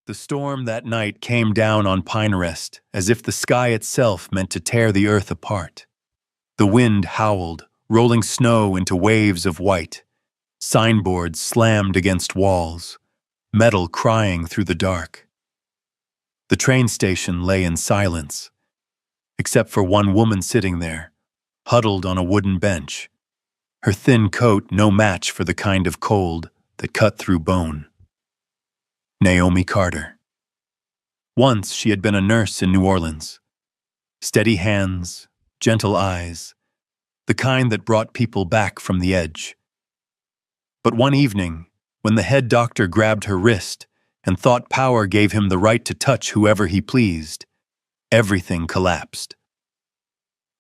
The storm that night came down on Pinerest as if the sky itself meant to tear the earth apart. The wind howled, rolling snow into waves of white. Signboards slammed against walls, metal crying through the dark. The train station lay in silence, except for one woman sitting there, huddled on a wooden bench, her thin coat no match for the kind of cold that cut through bone. Naomi Carter. Once she had been a nurse in New Orleans. Steady hands, gentle eyes, the kind that brought people back from the edge. But one evening, when the head doctor grabbed her wrist and thought power gave him the right to touch whoever he pleased, everything collapsed.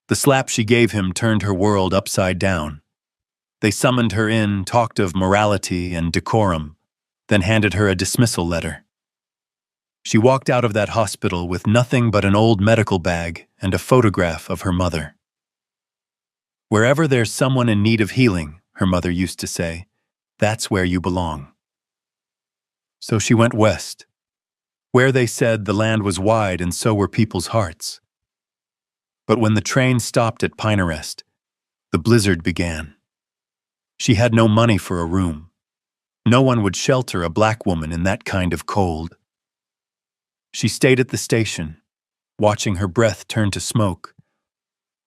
The slap she gave him turned her world upside down. They summoned her in, talked of morality and decorum, then handed her a dismissal letter. She walked out of that hospital with nothing but an old medical bag and a photograph of her mother. Wherever there's someone in need of healing, her mother used to say, that's where you belong. So she went west, where they said the land was wide and so were people's hearts. But when the train stopped at Pinerest, the blizzard began. She had no money for a room. No one would shelter a black woman in that kind of cold. She stayed at the station, watching her breath turn to smoke,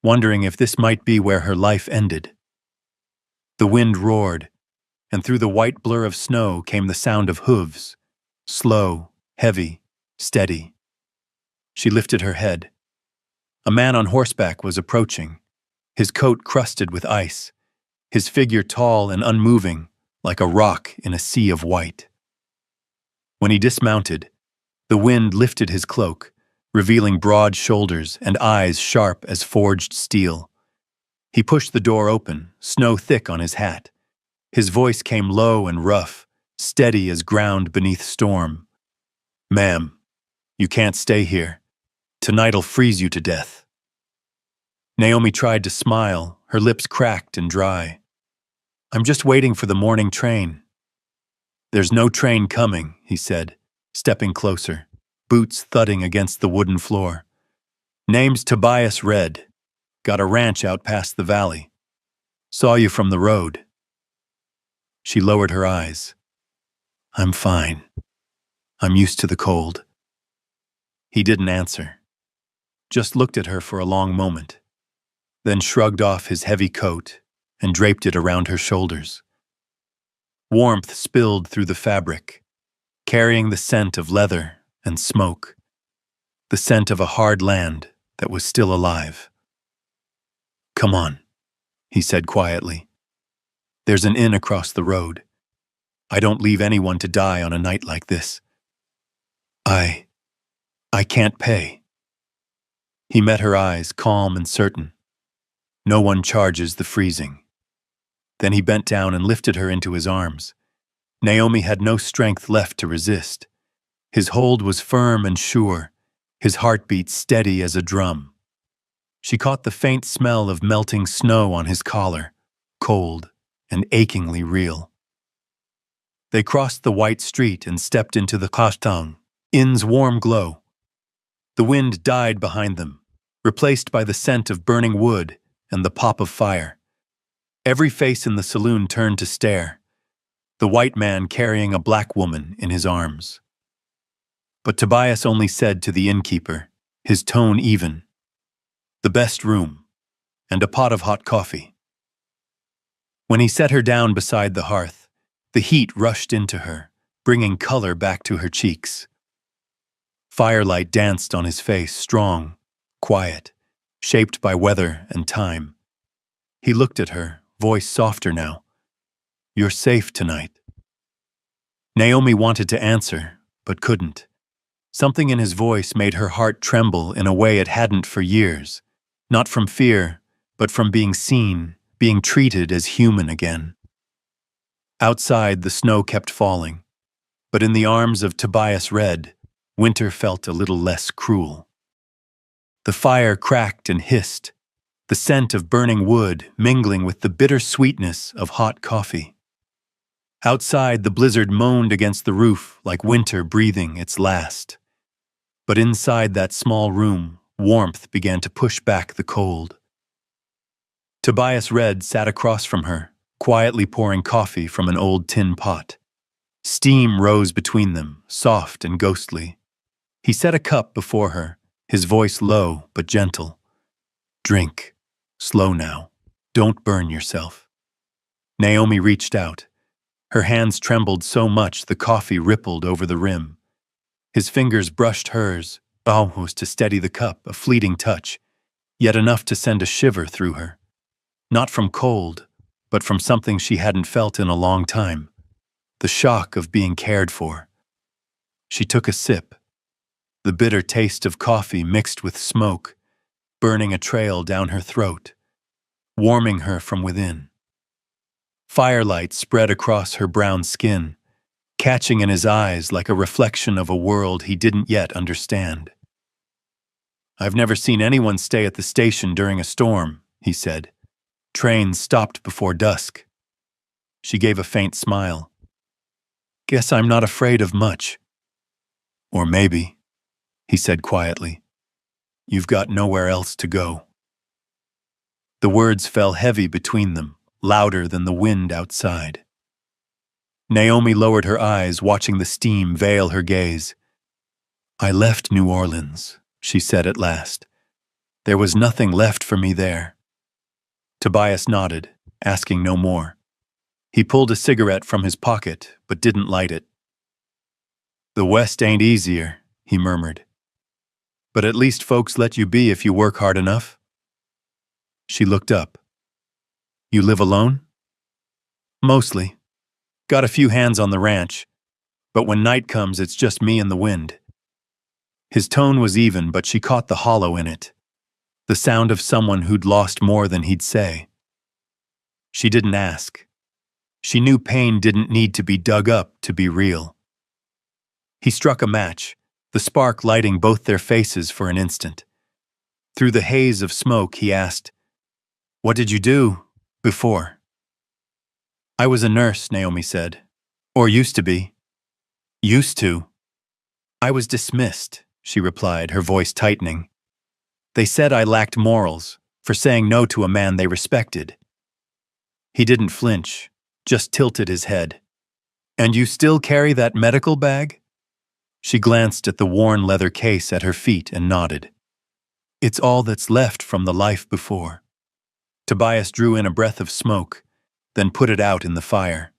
wondering if this might be where her life ended. The wind roared, and through the white blur of snow came the sound of hooves, slow, heavy, steady. She lifted her head. A man on horseback was approaching, his coat crusted with ice, his figure tall and unmoving, like a rock in a sea of white. When he dismounted, the wind lifted his cloak, revealing broad shoulders and eyes sharp as forged steel. He pushed the door open, snow thick on his hat. His voice came low and rough, steady as ground beneath storm. "Ma'am, you can't stay here. Tonight'll freeze you to death." Naomi tried to smile, her lips cracked and dry. "I'm just waiting for the morning train." "There's no train coming," he said, stepping closer, boots thudding against the wooden floor. "Name's Tobias Red. Got a ranch out past the valley. Saw you from the road." She lowered her eyes. "I'm fine. I'm used to the cold." He didn't answer, just looked at her for a long moment, then shrugged off his heavy coat and draped it around her shoulders. Warmth spilled through the fabric, carrying the scent of leather and smoke, the scent of a hard land that was still alive. "Come on," he said quietly. "There's an inn across the road. I don't leave anyone to die on a night like this. I can't pay." He met her eyes, calm and certain. "No one charges the freezing." Then he bent down and lifted her into his arms. Naomi had no strength left to resist. His hold was firm and sure, his heartbeat steady as a drum. She caught the faint smell of melting snow on his collar, cold and achingly real. They crossed the white street and stepped into the Kashtang, inn's warm glow. The wind died behind them, replaced by the scent of burning wood and the pop of fire. Every face in the saloon turned to stare, the white man carrying a black woman in his arms. But Tobias only said to the innkeeper, his tone even, "The best room, and a pot of hot coffee." When he set her down beside the hearth, the heat rushed into her, bringing color back to her cheeks. Firelight danced on his face, strong, quiet, shaped by weather and time. He looked at her, voice softer now. "You're safe tonight." Naomi wanted to answer, but couldn't. Something in his voice made her heart tremble in a way it hadn't for years, not from fear, but from being seen, being treated as human again. Outside, the snow kept falling, but in the arms of Tobias Red, winter felt a little less cruel. The fire cracked and hissed, the scent of burning wood mingling with the bitter sweetness of hot coffee. Outside, the blizzard moaned against the roof like winter breathing its last. But inside that small room, warmth began to push back the cold. Tobias Red sat across from her, quietly pouring coffee from an old tin pot. Steam rose between them, soft and ghostly. He set a cup before her, his voice low but gentle. "Drink. Slow now. Don't burn yourself." Naomi reached out. Her hands trembled so much the coffee rippled over the rim. His fingers brushed hers, almost to steady the cup, a fleeting touch, yet enough to send a shiver through her. Not from cold, but from something she hadn't felt in a long time. The shock of being cared for. She took a sip. The bitter taste of coffee mixed with smoke, burning a trail down her throat, warming her from within. Firelight spread across her brown skin, catching in his eyes like a reflection of a world he didn't yet understand. "I've never seen anyone stay at the station during a storm," he said. "Trains stopped before dusk." She gave a faint smile. "Guess I'm not afraid of much." "Or maybe," he said quietly, "you've got nowhere else to go." The words fell heavy between them, louder than the wind outside. Naomi lowered her eyes, watching the steam veil her gaze. "I left New Orleans," she said at last. "There was nothing left for me there." Tobias nodded, asking no more. He pulled a cigarette from his pocket, but didn't light it. "The West ain't easier," he murmured. "But at least folks let you be if you work hard enough." She looked up. "You live alone?" "Mostly. Got a few hands on the ranch, but when night comes it's just me and the wind." His tone was even, but she caught the hollow in it. The sound of someone who'd lost more than he'd say. She didn't ask. She knew pain didn't need to be dug up to be real. He struck a match, the spark lighting both their faces for an instant. Through the haze of smoke, he asked, "What did you do before?" "I was a nurse," Naomi said. "Or used to be." "Used to?" "I was dismissed," she replied, her voice tightening. "They said I lacked morals for saying no to a man they respected." He didn't flinch, just tilted his head. "And you still carry that medical bag?" She glanced at the worn leather case at her feet and nodded. "It's all that's left from the life before." Tobias drew in a breath of smoke, then put it out in the fire.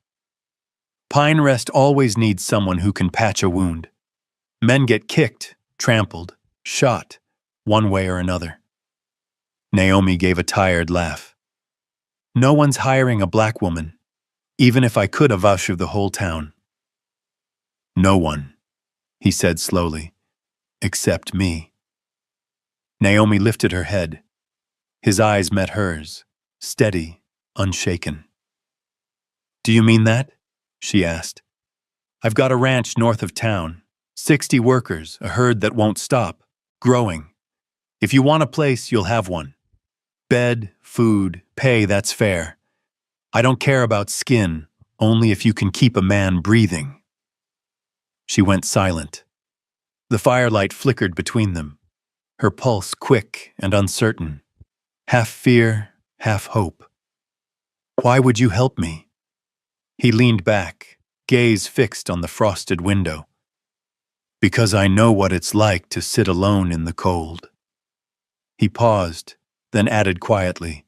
"Pine Rest always needs someone who can patch a wound. Men get kicked, trampled, shot, one way or another." Naomi gave a tired laugh. "No one's hiring a black woman, even if I could avouch of the whole town." "No one," he said slowly, "except me." Naomi lifted her head. His eyes met hers, steady, unshaken. "Do you mean that?" she asked. "I've got a ranch north of town, 60 workers, a herd that won't stop, growing. If you want a place, you'll have one. Bed, food, pay, that's fair. I don't care about skin, only if you can keep a man breathing." She went silent. The firelight flickered between them, her pulse quick and uncertain, half fear, half hope. "Why would you help me?" He leaned back, gaze fixed on the frosted window. "Because I know what it's like to sit alone in the cold." He paused, then added quietly,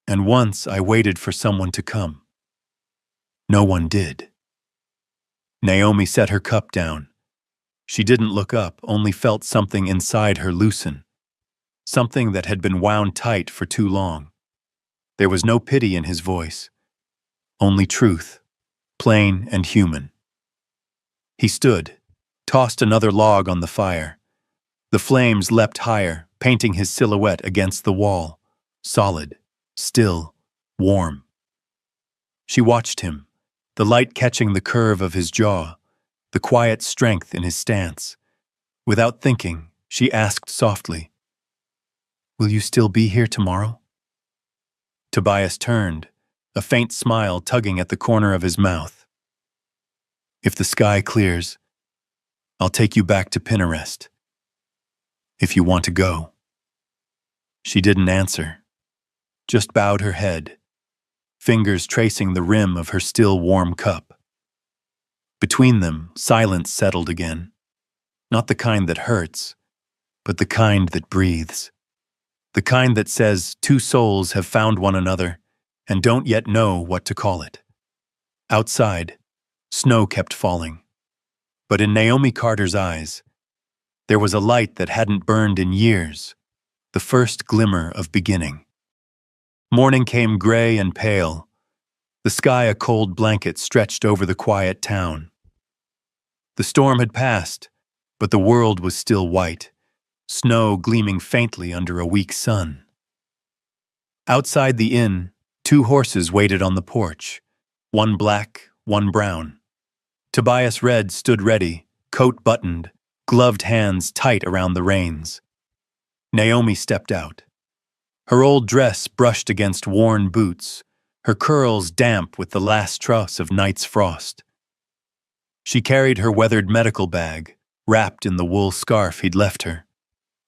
"And once I waited for someone to come. No one did." Naomi set her cup down. She didn't look up, only felt something inside her loosen. Something that had been wound tight for too long. There was no pity in his voice. Only truth, plain and human. He stood, tossed another log on the fire. The flames leapt higher, painting his silhouette against the wall, solid, still, warm. She watched him, the light catching the curve of his jaw, the quiet strength in his stance. Without thinking, she asked softly, "Will you still be here tomorrow?" Tobias turned, a faint smile tugging at the corner of his mouth. If the sky clears, I'll take you back to Pinarest, if you want to go." She didn't answer, just bowed her head, fingers tracing the rim of her still warm cup. Between them, silence settled again, not the kind that hurts, but the kind that breathes. The kind that says two souls have found one another and don't yet know what to call it. Outside, snow kept falling, but in Naomi Carter's eyes, there was a light that hadn't burned in years, the first glimmer of beginning. Morning came gray and pale, the sky a cold blanket stretched over the quiet town. The storm had passed, but the world was still white, snow gleaming faintly under a weak sun. Outside the inn, two horses waited on the porch, one black, one brown. Tobias Red stood ready, coat buttoned, gloved hands tight around the reins. Naomi stepped out. Her old dress brushed against worn boots, her curls damp with the last truss of night's frost. She carried her weathered medical bag, wrapped in the wool scarf he'd left her.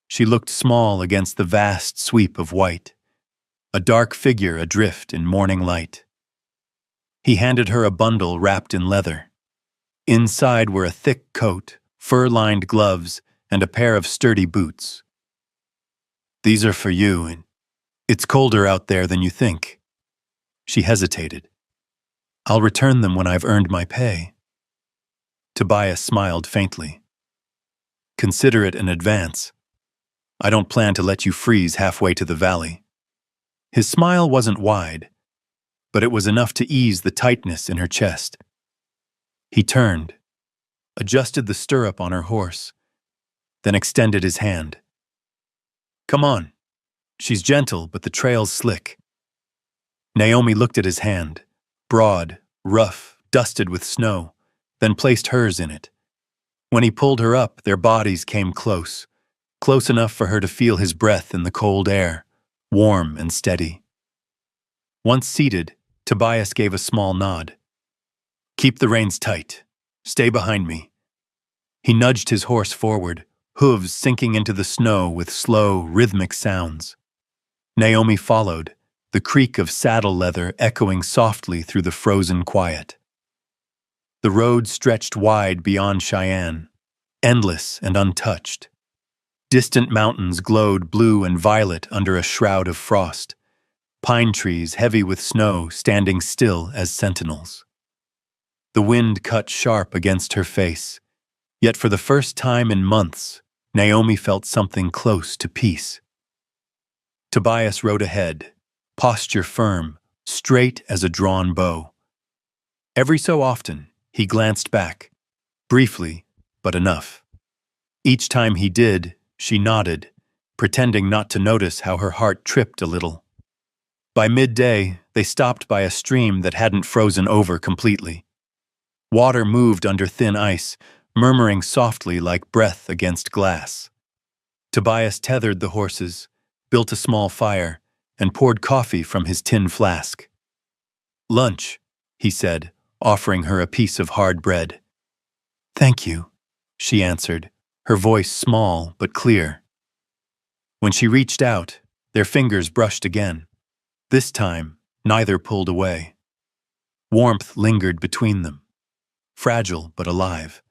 She looked small against the vast sweep of white, a dark figure adrift in morning light. He handed her a bundle wrapped in leather. Inside were a thick coat, fur-lined gloves, and a pair of sturdy boots. "These are for you, and it's colder out there than you think." She hesitated. "I'll return them when I've earned my pay." Tobias smiled faintly. "Consider it an advance. I don't plan to let you freeze halfway to the valley." His smile wasn't wide, but it was enough to ease the tightness in her chest. He turned, adjusted the stirrup on her horse, then extended his hand. "Come on." She's gentle, but the trail's slick. Naomi looked at his hand, broad, rough, dusted with snow, then placed hers in it. When he pulled her up, their bodies came close, close enough for her to feel his breath in the cold air, warm and steady. Once seated, Tobias gave a small nod. "Keep the reins tight. Stay behind me." He nudged his horse forward, hooves sinking into the snow with slow, rhythmic sounds. Naomi followed, the creak of saddle leather echoing softly through the frozen quiet. The road stretched wide beyond Cheyenne, endless and untouched. Distant mountains glowed blue and violet under a shroud of frost, pine trees heavy with snow standing still as sentinels. The wind cut sharp against her face, yet for the first time in months, Naomi felt something close to peace. Tobias rode ahead, posture firm, straight as a drawn bow. Every so often, he glanced back, briefly, but enough. Each time he did, she nodded, pretending not to notice how her heart tripped a little. By midday, they stopped by a stream that hadn't frozen over completely. Water moved under thin ice, murmuring softly like breath against glass. Tobias tethered the horses, built a small fire, and poured coffee from his tin flask. "Lunch," he said, offering her a piece of hard bread. "Thank you," she answered, her voice small but clear. When she reached out, their fingers brushed again. This time, neither pulled away. Warmth lingered between them, fragile but alive.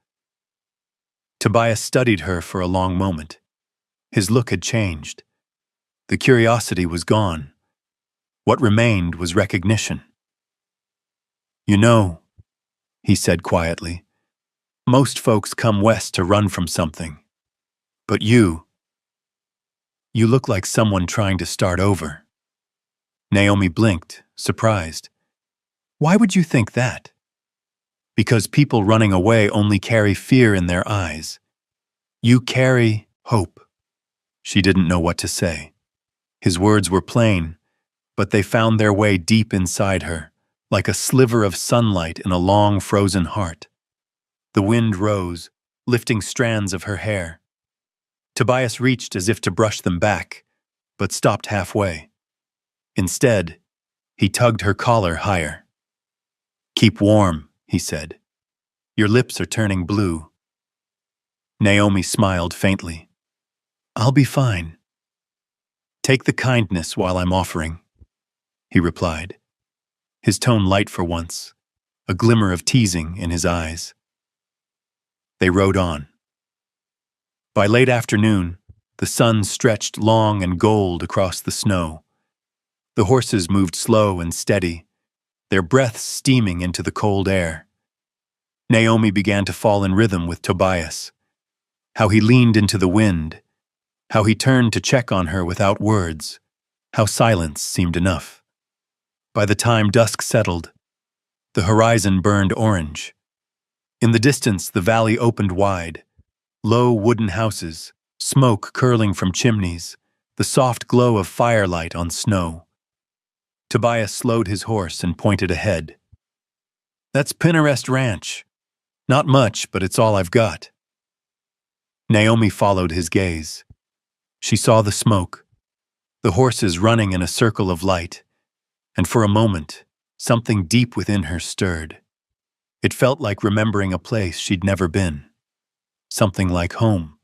Tobias studied her for a long moment. His look had changed. The curiosity was gone. What remained was recognition. "You know," he said quietly, "most folks come west to run from something. But you look like someone trying to start over." Naomi blinked, surprised. "Why would you think that?" "Because people running away only carry fear in their eyes. You carry hope." She didn't know what to say. His words were plain, but they found their way deep inside her, like a sliver of sunlight in a long frozen heart. The wind rose, lifting strands of her hair. Tobias reached as if to brush them back, but stopped halfway. Instead, he tugged her collar higher. "Keep warm," he said. Your lips are turning blue." Naomi smiled faintly. "I'll be fine." "Take the kindness while I'm offering," he replied, his tone light for once, a glimmer of teasing in his eyes. They rode on. By late afternoon, the sun stretched long and gold across the snow. The horses moved slow and steady, their breaths steaming into the cold air. Naomi began to fall in rhythm with Tobias. How he leaned into the wind, how he turned to check on her without words, how silence seemed enough. By the time dusk settled, the horizon burned orange. In the distance, the valley opened wide. Low wooden houses, smoke curling from chimneys, the soft glow of firelight on snow. Tobias slowed his horse and pointed ahead. "That's Pinarest Ranch. Not much, but it's all I've got." Naomi followed his gaze. She saw the smoke, the horses running in a circle of light, and for a moment, something deep within her stirred. It felt like remembering a place she'd never been. Something like home.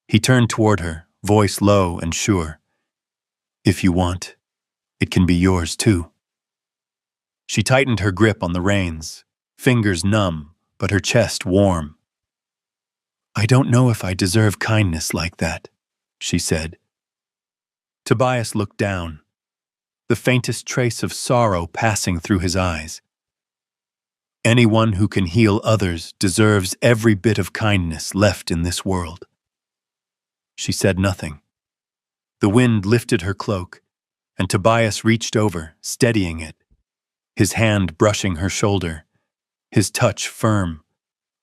He turned toward her, voice low and sure. "If you want, it can be yours too." She tightened her grip on the reins, fingers numb, but her chest warm. "I don't know if I deserve kindness like that," she said. Tobias looked down, the faintest trace of sorrow passing through his eyes. "Anyone who can heal others deserves every bit of kindness left in this world." She said nothing. The wind lifted her cloak, and Tobias reached over, steadying it, his hand brushing her shoulder, his touch firm,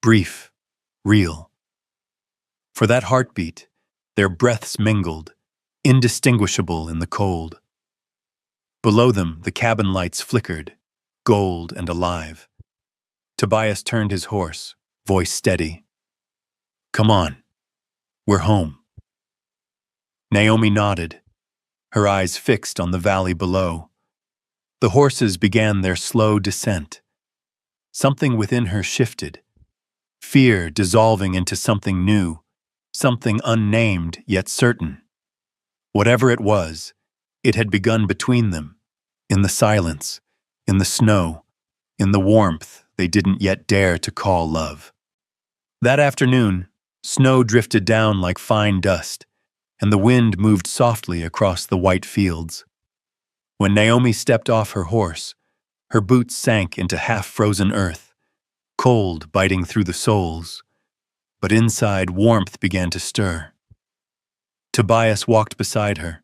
brief, real. For that heartbeat, their breaths mingled, indistinguishable in the cold. Below them, the cabin lights flickered, gold and alive. Tobias turned his horse, voice steady. "Come on, we're home." Naomi nodded, her eyes fixed on the valley below. The horses began their slow descent. Something within her shifted, fear dissolving into something new, something unnamed yet certain. Whatever it was, it had begun between them, in the silence, in the snow, in the warmth they didn't yet dare to call love. That afternoon, snow drifted down like fine dust, and the wind moved softly across the white fields. When Naomi stepped off her horse, her boots sank into half-frozen earth, cold biting through the soles, but inside warmth began to stir. Tobias walked beside her,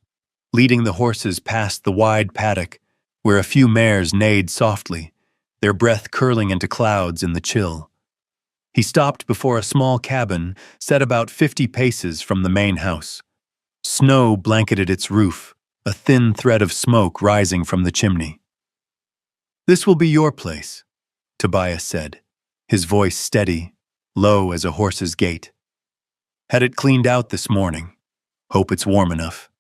leading the horses past the wide paddock where a few mares neighed softly, their breath curling into clouds in the chill. He stopped before a small cabin set about 50 paces from the main house. Snow blanketed its roof, a thin thread of smoke rising from the chimney. "This will be your place," Tobias said, his voice steady, low as a horse's gait. "Had it cleaned out this morning. Hope it's warm enough."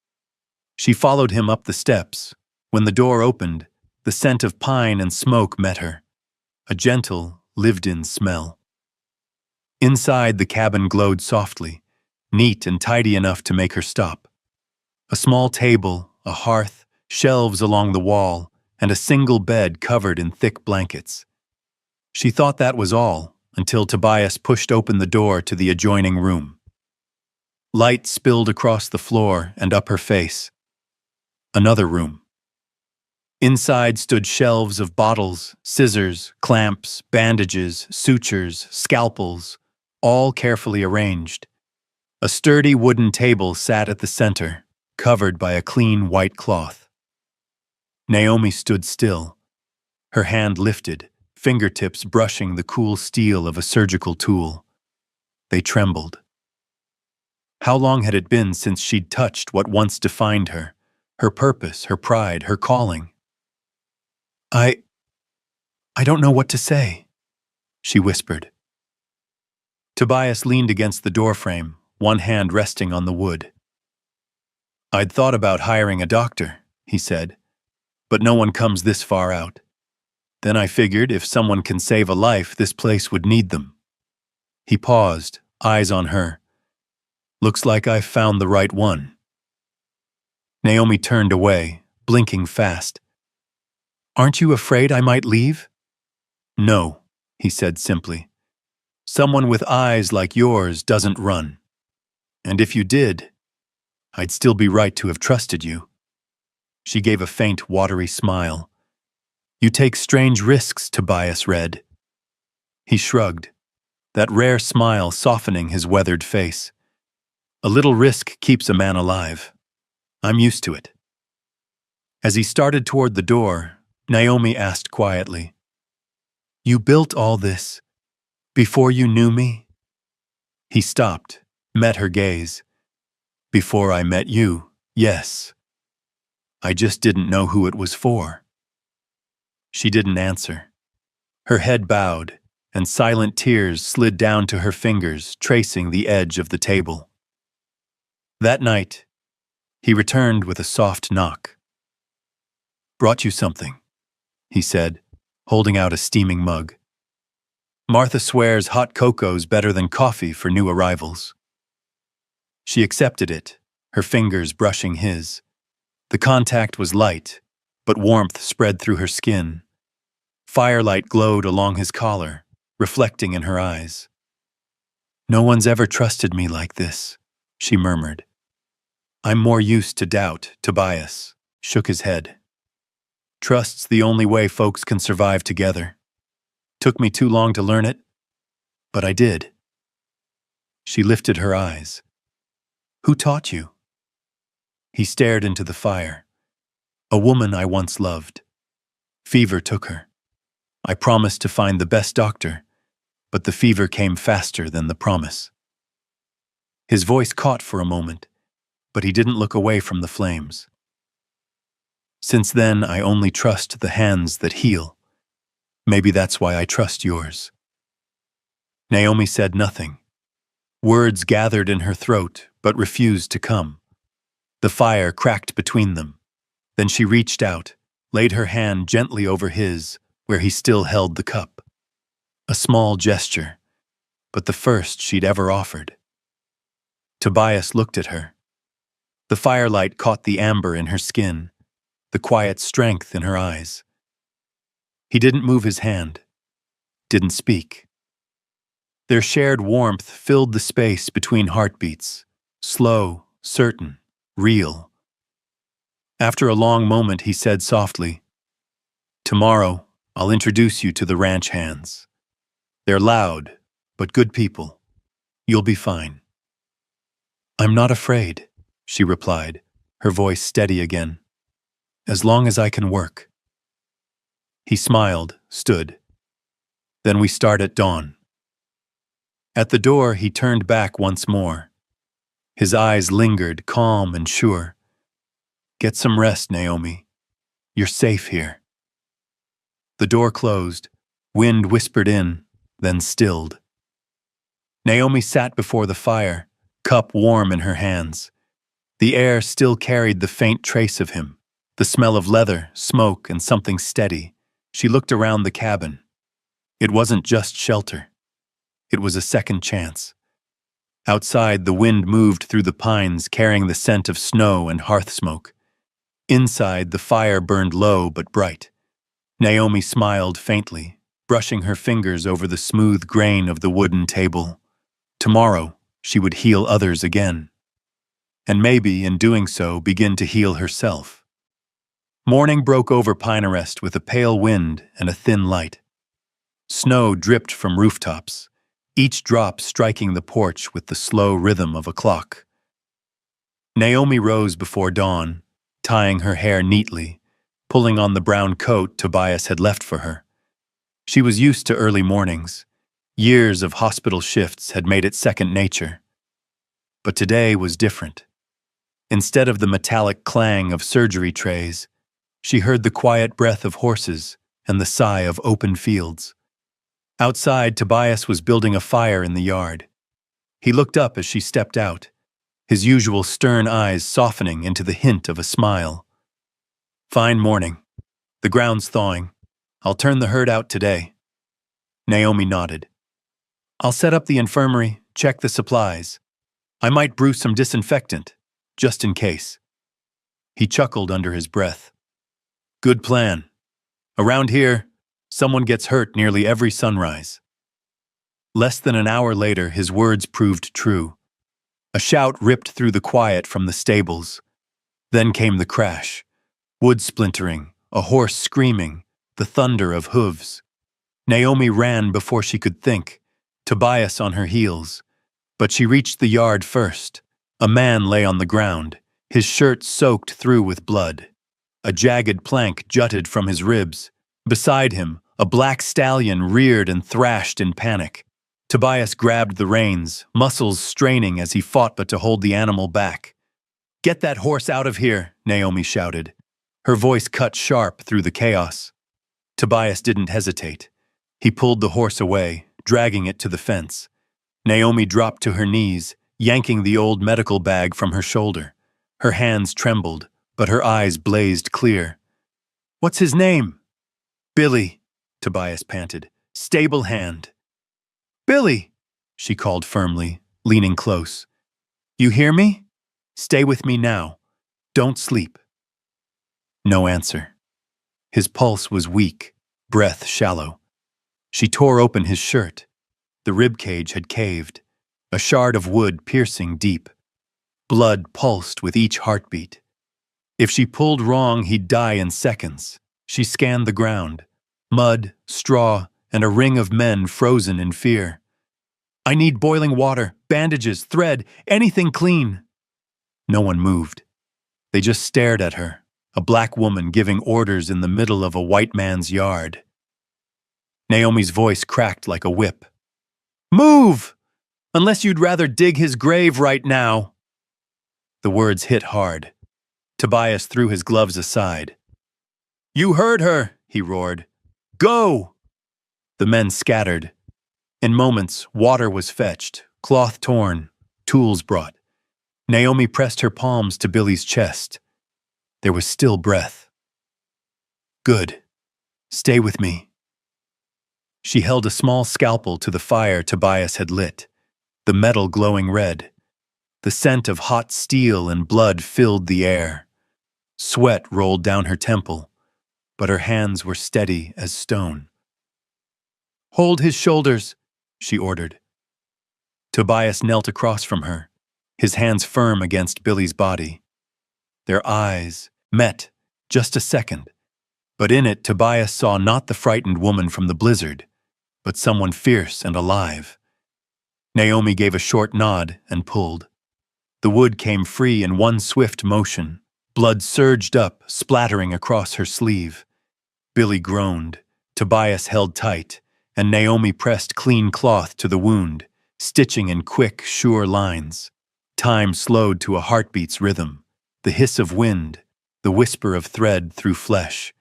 She followed him up the steps. When the door opened, the scent of pine and smoke met her, a gentle, lived-in smell. Inside, the cabin glowed softly, neat and tidy enough to make her stop. A small table, a hearth, shelves along the wall, and a single bed covered in thick blankets. She thought that was all, until Tobias pushed open the door to the adjoining room. Light spilled across the floor and up her face. Another room. Inside stood shelves of bottles, scissors, clamps, bandages, sutures, scalpels, all carefully arranged. A sturdy wooden table sat at the center, covered by a clean white cloth. Naomi stood still, her hand lifted, fingertips brushing the cool steel of a surgical tool. They trembled. How long had it been since she'd touched what once defined her purpose, her pride, her calling? I don't know what to say," she whispered. Tobias leaned against the doorframe, one hand resting on the wood. "I'd thought about hiring a doctor," he said, "but no one comes this far out. Then I figured if someone can save a life, this place would need them. He paused, eyes on her. Looks like I've found the right one. Naomi turned away, blinking fast. Aren't you afraid I might leave? No, he said simply. Someone with eyes like yours doesn't run. And if you did, I'd still be right to have trusted you. She gave a faint, watery smile. You take strange risks, Tobias Red. He shrugged, that rare smile softening his weathered face. A little risk keeps a man alive. I'm used to it. As he started toward the door, Naomi asked quietly, You built all this before you knew me? He stopped, met her gaze. Before I met you, yes. I just didn't know who it was for. She didn't answer. Her head bowed, and silent tears slid down to her fingers, tracing the edge of the table. That night, he returned with a soft knock. Brought you something, he said, holding out a steaming mug. Martha swears hot cocoa's better than coffee for new arrivals. She accepted it, her fingers brushing his. The contact was light, but warmth spread through her skin. Firelight glowed along his collar, reflecting in her eyes. No one's ever trusted me like this, she murmured. I'm more used to doubt, Tobias shook his head. Trust's the only way folks can survive together. Took me too long to learn it, but I did. She lifted her eyes. Who taught you? He stared into the fire. A woman I once loved. Fever took her. I promised to find the best doctor, but the fever came faster than the promise. His voice caught for a moment, but he didn't look away from the flames. Since then, I only trust the hands that heal. Maybe that's why I trust yours. Naomi said nothing. Words gathered in her throat, but refused to come. The fire cracked between them. Then she reached out, laid her hand gently over his, where he still held the cup. A small gesture, but the first she'd ever offered. Tobias looked at her. The firelight caught the amber in her skin, the quiet strength in her eyes. He didn't move his hand, didn't speak. Their shared warmth filled the space between heartbeats, slow, certain, real. After a long moment, he said softly, Tomorrow, I'll introduce you to the ranch hands. They're loud, but good people. You'll be fine. I'm not afraid, she replied, her voice steady again. As long as I can work. He smiled, stood. Then we start at dawn. At the door, he turned back once more. His eyes lingered, calm and sure. Get some rest, Naomi. You're safe here. The door closed. Wind whispered in, then stilled. Naomi sat before the fire, cup warm in her hands. The air still carried the faint trace of him, the smell of leather, smoke, and something steady. She looked around the cabin. It wasn't just shelter. It was a second chance. Outside, the wind moved through the pines, carrying the scent of snow and hearth smoke. Inside, the fire burned low but bright. Naomi smiled faintly, brushing her fingers over the smooth grain of the wooden table. Tomorrow, she would heal others again. And maybe, in doing so, begin to heal herself. Morning broke over Pinarest with a pale wind and a thin light. Snow dripped from rooftops, each drop striking the porch with the slow rhythm of a clock. Naomi rose before dawn, tying her hair neatly, pulling on the brown coat Tobias had left for her. She was used to early mornings. Years of hospital shifts had made it second nature. But today was different. Instead of the metallic clang of surgery trays, she heard the quiet breath of horses and the sigh of open fields. Outside, Tobias was building a fire in the yard. He looked up as she stepped out, his usual stern eyes softening into the hint of a smile. Fine morning. The ground's thawing. I'll turn the herd out today. Naomi nodded. I'll set up the infirmary, check the supplies. I might brew some disinfectant, just in case. He chuckled under his breath. Good plan. Around here, someone gets hurt nearly every sunrise. Less than an hour later, his words proved true. A shout ripped through the quiet from the stables. Then came the crash. Wood splintering, a horse screaming, the thunder of hooves. Naomi ran before she could think, Tobias on her heels. But she reached the yard first. A man lay on the ground, his shirt soaked through with blood. A jagged plank jutted from his ribs. Beside him, a black stallion reared and thrashed in panic. Tobias grabbed the reins, muscles straining as he fought but to hold the animal back. Get that horse out of here, Naomi shouted. Her voice cut sharp through the chaos. Tobias didn't hesitate. He pulled the horse away, dragging it to the fence. Naomi dropped to her knees, yanking the old medical bag from her shoulder. Her hands trembled, but her eyes blazed clear. What's his name? Billy, Tobias panted. Stable hand. Billy, she called firmly, leaning close. You hear me? Stay with me now. Don't sleep. No answer. His pulse was weak, breath shallow. She tore open his shirt. The ribcage had caved, a shard of wood piercing deep. Blood pulsed with each heartbeat. If she pulled wrong, he'd die in seconds. She scanned the ground. Mud, straw, and a ring of men frozen in fear. I need boiling water, bandages, thread, anything clean. No one moved. They just stared at her, a black woman giving orders in the middle of a white man's yard. Naomi's voice cracked like a whip. Move! Unless you'd rather dig his grave right now. The words hit hard. Tobias threw his gloves aside. You heard her, he roared. Go! The men scattered. In moments, water was fetched, cloth torn, tools brought. Naomi pressed her palms to Billy's chest. There was still breath. Good. Stay with me. She held a small scalpel to the fire Tobias had lit, the metal glowing red. The scent of hot steel and blood filled the air. Sweat rolled down her temple, but her hands were steady as stone. Hold his shoulders, she ordered. Tobias knelt across from her, his hands firm against Billy's body. Their eyes met just a second, but in it Tobias saw not the frightened woman from the blizzard, but someone fierce and alive. Naomi gave a short nod and pulled. The wood came free in one swift motion. Blood surged up, splattering across her sleeve. Billy groaned. Tobias held tight, and Naomi pressed clean cloth to the wound, stitching in quick, sure lines. Time slowed to a heartbeat's rhythm, the hiss of wind, the whisper of thread through flesh,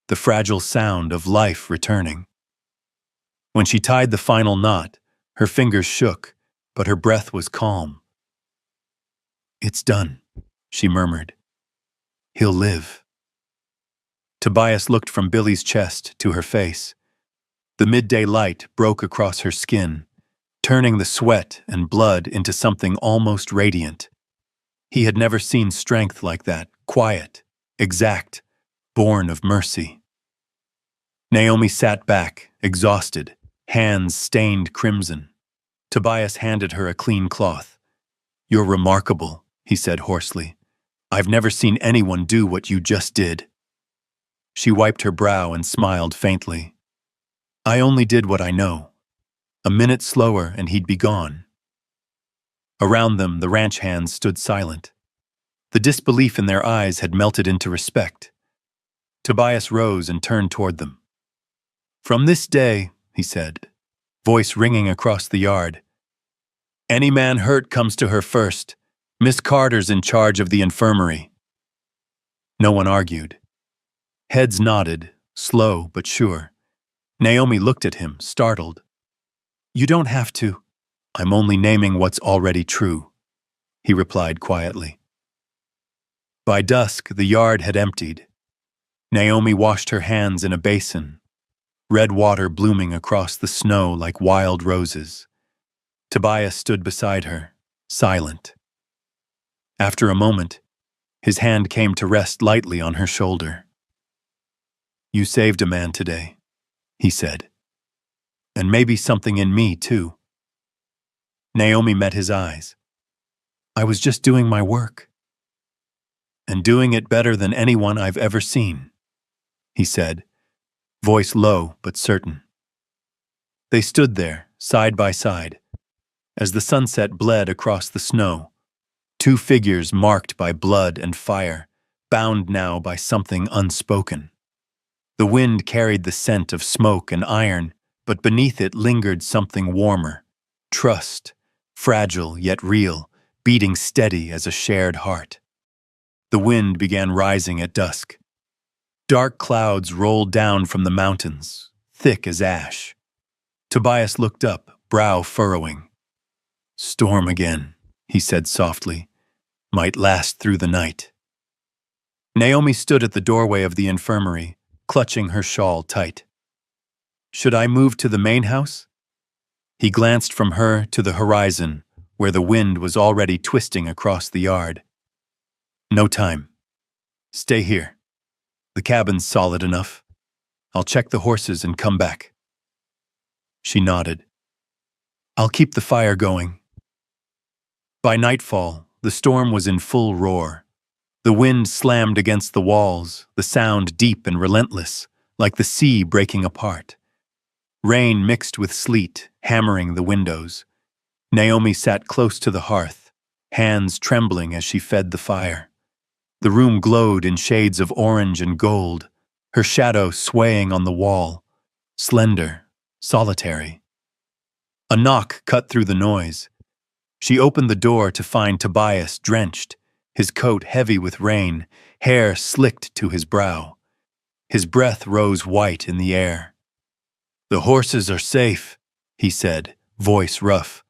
the fragile sound of life returning. When she tied the final knot, her fingers shook, but her breath was calm. It's done, she murmured. He'll live. Tobias looked from Billy's chest to her face. The midday light broke across her skin, turning the sweat and blood into something almost radiant. He had never seen strength like that, quiet, exact, born of mercy. Naomi sat back, exhausted, hands stained crimson. Tobias handed her a clean cloth. You're remarkable, he said hoarsely. I've never seen anyone do what you just did. She wiped her brow and smiled faintly. I only did what I know. A minute slower and he'd be gone. Around them, the ranch hands stood silent. The disbelief in their eyes had melted into respect. Tobias rose and turned toward them. From this day, he said, voice ringing across the yard, any man hurt comes to her first. Miss Carter's in charge of the infirmary. No one argued. Heads nodded, slow but sure. Naomi looked at him, startled. You don't have to. I'm only naming what's already true, he replied quietly. By dusk, the yard had emptied. Naomi washed her hands in a basin, red water blooming across the snow like wild roses. Tobias stood beside her, silent. After a moment, his hand came to rest lightly on her shoulder. "You saved a man today," he said. "And maybe something in me, too." Naomi met his eyes. "I was just doing my work." "And doing it better than anyone I've ever seen," he said, voice low but certain. They stood there, side by side, as the sunset bled across the snow, two figures marked by blood and fire, bound now by something unspoken. The wind carried the scent of smoke and iron, but beneath it lingered something warmer, trust, fragile yet real, beating steady as a shared heart. The wind began rising at dusk. Dark clouds rolled down from the mountains, thick as ash. Tobias looked up, brow furrowing. "Storm again," he said softly. "Might last through the night." Naomi stood at the doorway of the infirmary, clutching her shawl tight. "Should I move to the main house?" He glanced from her to the horizon, where the wind was already twisting across the yard. "No time. Stay here. The cabin's solid enough. I'll check the horses and come back." She nodded. "I'll keep the fire going." By nightfall, the storm was in full roar. The wind slammed against the walls, the sound deep and relentless, like the sea breaking apart. Rain mixed with sleet, hammering the windows. Naomi sat close to the hearth, hands trembling as she fed the fire. The room glowed in shades of orange and gold, her shadow swaying on the wall, slender, solitary. A knock cut through the noise. She opened the door to find Tobias drenched, his coat heavy with rain, hair slicked to his brow. His breath rose white in the air. "The horses are safe," he said, voice rough.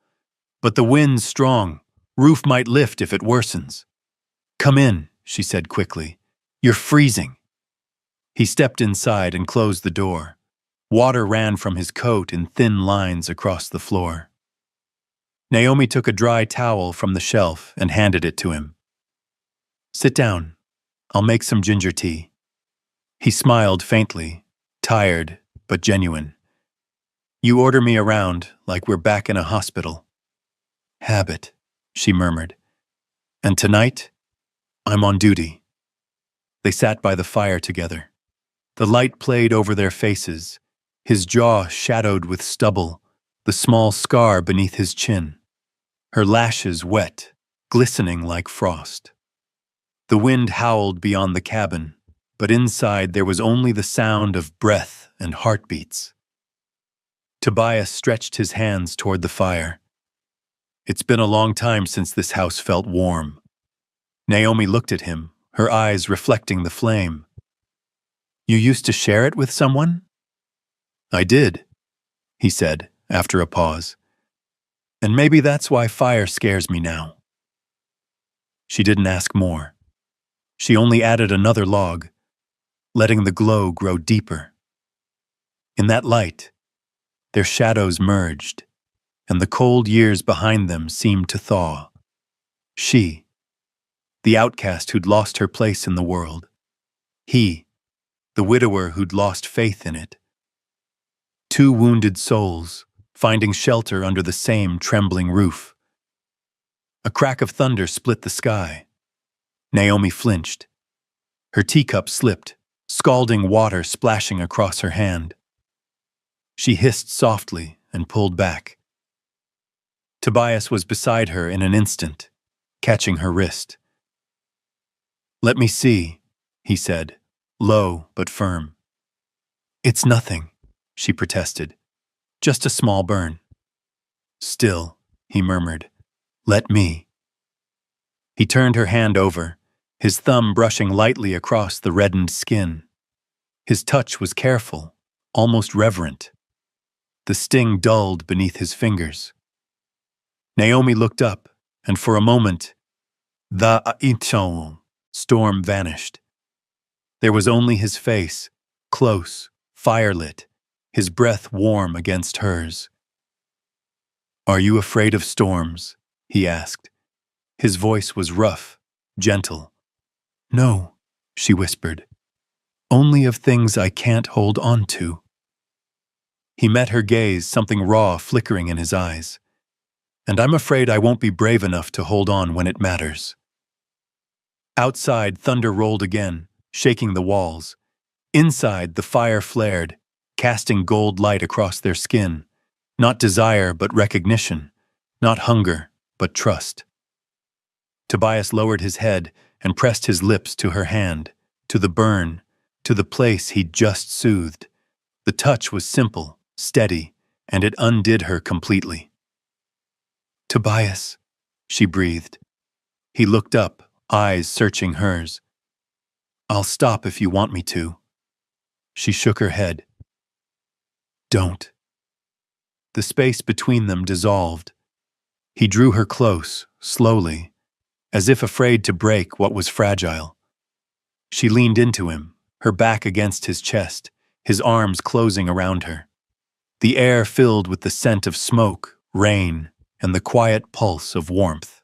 "But the wind's strong. Roof might lift if it worsens." "Come in," she said quickly. "You're freezing." He stepped inside and closed the door. Water ran from his coat in thin lines across the floor. Naomi took a dry towel from the shelf and handed it to him. "Sit down. I'll make some ginger tea." He smiled faintly, tired but genuine. "You order me around like we're back in a hospital." "Habit," she murmured. "And tonight, I'm on duty." They sat by the fire together. The light played over their faces, his jaw shadowed with stubble, the small scar beneath his chin. Her lashes wet, glistening like frost. The wind howled beyond the cabin, but inside there was only the sound of breath and heartbeats. Tobias stretched his hands toward the fire. "It's been a long time since this house felt warm." Naomi looked at him, her eyes reflecting the flame. "You used to share it with someone?" "I did," he said, after a pause. "And maybe that's why fire scares me now." She didn't ask more. She only added another log, letting the glow grow deeper. In that light, their shadows merged, and the cold years behind them seemed to thaw. She, the outcast who'd lost her place in the world. He, the widower who'd lost faith in it. Two wounded souls, finding shelter under the same trembling roof. A crack of thunder split the sky. Naomi flinched. Her teacup slipped, scalding water splashing across her hand. She hissed softly and pulled back. Tobias was beside her in an instant, catching her wrist. "Let me see," he said, low but firm. "It's nothing," she protested. "Just a small burn." "Still," he murmured, "let me." He turned her hand over, his thumb brushing lightly across the reddened skin. His touch was careful, almost reverent. The sting dulled beneath his fingers. Naomi looked up, and for a moment, the storm vanished. There was only his face, close, firelit, his breath warm against hers. "Are you afraid of storms?" he asked. His voice was rough, gentle. "No," she whispered. "Only of things I can't hold on to." He met her gaze, something raw flickering in his eyes. "And I'm afraid I won't be brave enough to hold on when it matters." Outside, thunder rolled again, shaking the walls. Inside, the fire flared, casting gold light across their skin. Not desire, but recognition. Not hunger, but trust. Tobias lowered his head and pressed his lips to her hand, to the burn, to the place he'd just soothed. The touch was simple, steady, and it undid her completely. "Tobias," she breathed. He looked up, eyes searching hers. "I'll stop if you want me to." She shook her head. "Don't." The space between them dissolved. He drew her close, slowly, as if afraid to break what was fragile. She leaned into him, her back against his chest, his arms closing around her. The air filled with the scent of smoke, rain, and the quiet pulse of warmth.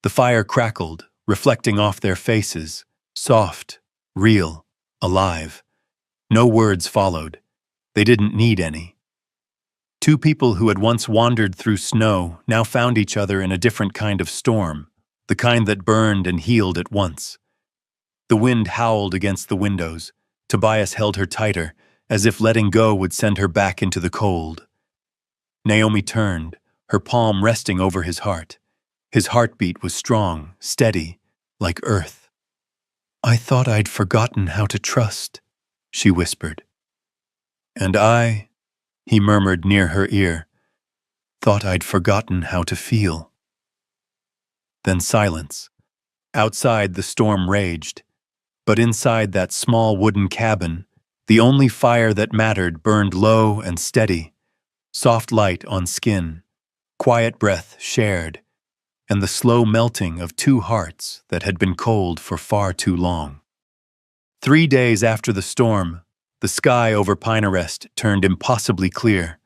The fire crackled, reflecting off their faces, soft, real, alive. No words followed. They didn't need any. Two people who had once wandered through snow now found each other in a different kind of storm, the kind that burned and healed at once. The wind howled against the windows. Tobias held her tighter, as if letting go would send her back into the cold. Naomi turned, her palm resting over his heart. His heartbeat was strong, steady, like earth. "I thought I'd forgotten how to trust," she whispered. "And I," he murmured near her ear, "thought I'd forgotten how to feel." Then silence. Outside, the storm raged. But inside that small wooden cabin, the only fire that mattered burned low and steady, soft light on skin, quiet breath shared, and the slow melting of two hearts that had been cold for far too long. 3 days after the storm, the sky over Pinarest turned impossibly clear.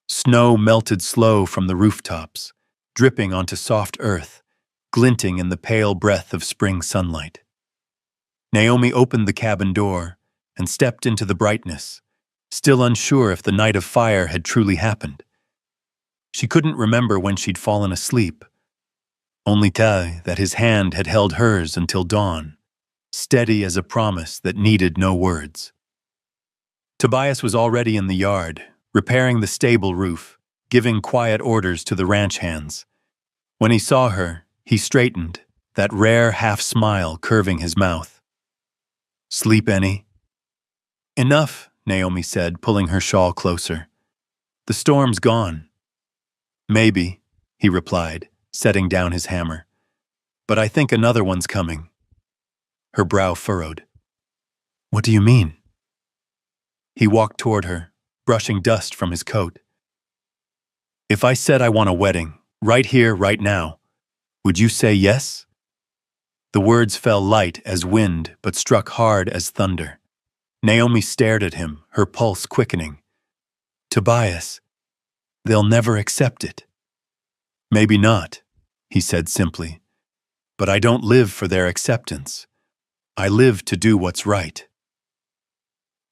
Snow melted slow from the rooftops, dripping onto soft earth, glinting in the pale breath of spring sunlight. Naomi opened the cabin door and stepped into the brightness, still unsure if the night of fire had truly happened. She couldn't remember when she'd fallen asleep, only that his hand had held hers until dawn, steady as a promise that needed no words. Tobias was already in the yard, repairing the stable roof, giving quiet orders to the ranch hands. When he saw her, he straightened, that rare half-smile curving his mouth. "Sleep any?" "Enough," Naomi said, pulling her shawl closer. "The storm's gone." "Maybe," he replied, setting down his hammer. "But I think another one's coming." Her brow furrowed. "What do you mean?" He walked toward her, brushing dust from his coat. "If I said I want a wedding, right here, right now, would you say yes?" The words fell light as wind, but struck hard as thunder. Naomi stared at him, her pulse quickening. "Tobias, they'll never accept it." "Maybe not," he said simply. "But I don't live for their acceptance. I live to do what's right."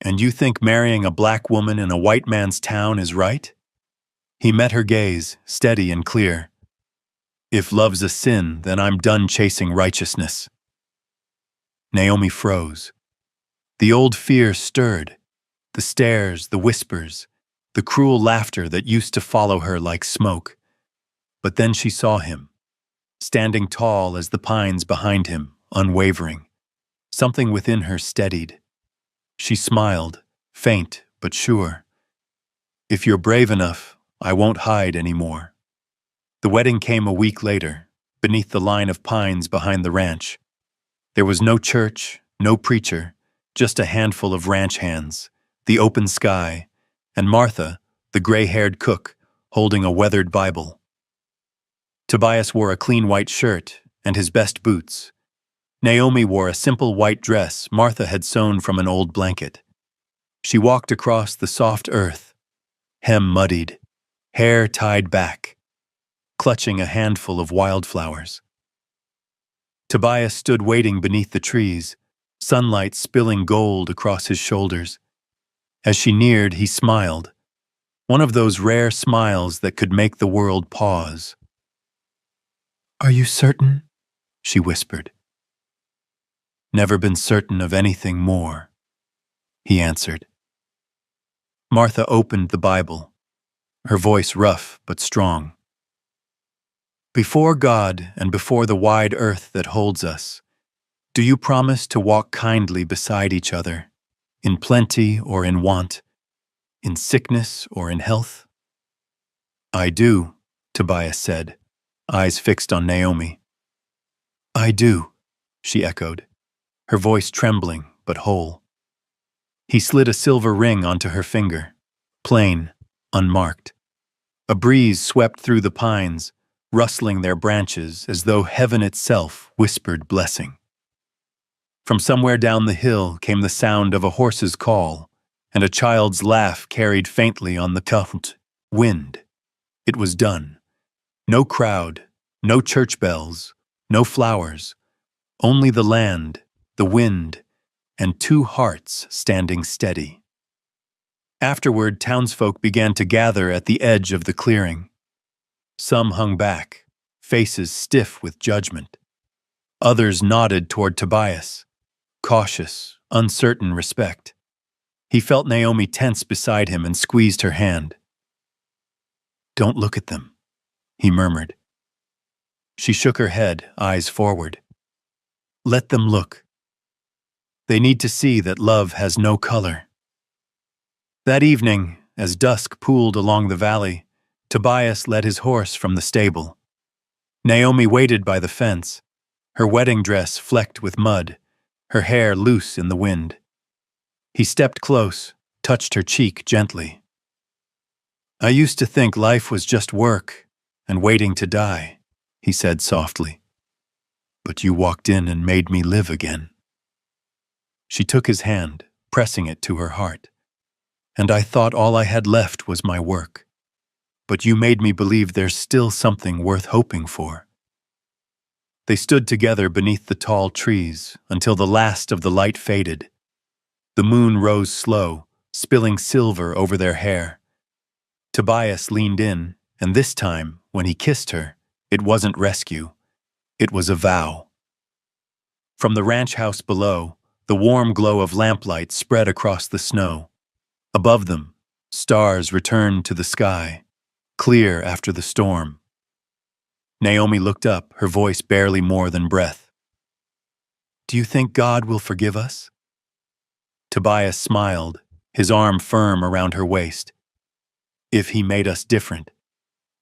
"And you think marrying a black woman in a white man's town is right?" He met her gaze, steady and clear. "If love's a sin, then I'm done chasing righteousness." Naomi froze. The old fear stirred. The stares, the whispers, the cruel laughter that used to follow her like smoke. But then she saw him, standing tall as the pines behind him, unwavering. Something within her steadied. She smiled, faint but sure. "If you're brave enough, I won't hide anymore." The wedding came a week later, beneath the line of pines behind the ranch. There was no church, no preacher, just a handful of ranch hands, the open sky, and Martha, the gray-haired cook, holding a weathered Bible. Tobias wore a clean white shirt and his best boots. Naomi wore a simple white dress Martha had sewn from an old blanket. She walked across the soft earth, hem muddied, hair tied back, clutching a handful of wildflowers. Tobias stood waiting beneath the trees, sunlight spilling gold across his shoulders. As she neared, he smiled, one of those rare smiles that could make the world pause. "Are you certain?" she whispered. "Never been certain of anything more," he answered. Martha opened the Bible, her voice rough but strong. "Before God and before the wide earth that holds us, do you promise to walk kindly beside each other, in plenty or in want, in sickness or in health?" "I do," Tobias said, eyes fixed on Naomi. "I do," she echoed, her voice trembling but whole. He slid a silver ring onto her finger, plain, unmarked. A breeze swept through the pines, rustling their branches as though heaven itself whispered blessing. From somewhere down the hill came the sound of a horse's call, and a child's laugh carried faintly on the current wind. It was done. No crowd, no church bells, no flowers, only the land, the wind, and two hearts standing steady. Afterward, townsfolk began to gather at the edge of the clearing. Some hung back, faces stiff with judgment. Others nodded toward Tobias, cautious, uncertain respect. He felt Naomi tense beside him and squeezed her hand. "Don't look at them," he murmured. She shook her head, eyes forward. "Let them look. They need to see that love has no color." That evening, as dusk pooled along the valley, Tobias led his horse from the stable. Naomi waited by the fence, her wedding dress flecked with mud, her hair loose in the wind. He stepped close, touched her cheek gently. "I used to think life was just work and waiting to die," he said softly. "But you walked in and made me live again." She took his hand, pressing it to her heart. "And I thought all I had left was my work. But you made me believe there's still something worth hoping for." They stood together beneath the tall trees until the last of the light faded. The moon rose slow, spilling silver over their hair. Tobias leaned in, and this time, when he kissed her, it wasn't rescue. It was a vow. From the ranch house below, the warm glow of lamplight spread across the snow. Above them, stars returned to the sky, clear after the storm. Naomi looked up, her voice barely more than breath. "Do you think God will forgive us?" Tobias smiled, his arm firm around her waist. "If he made us different,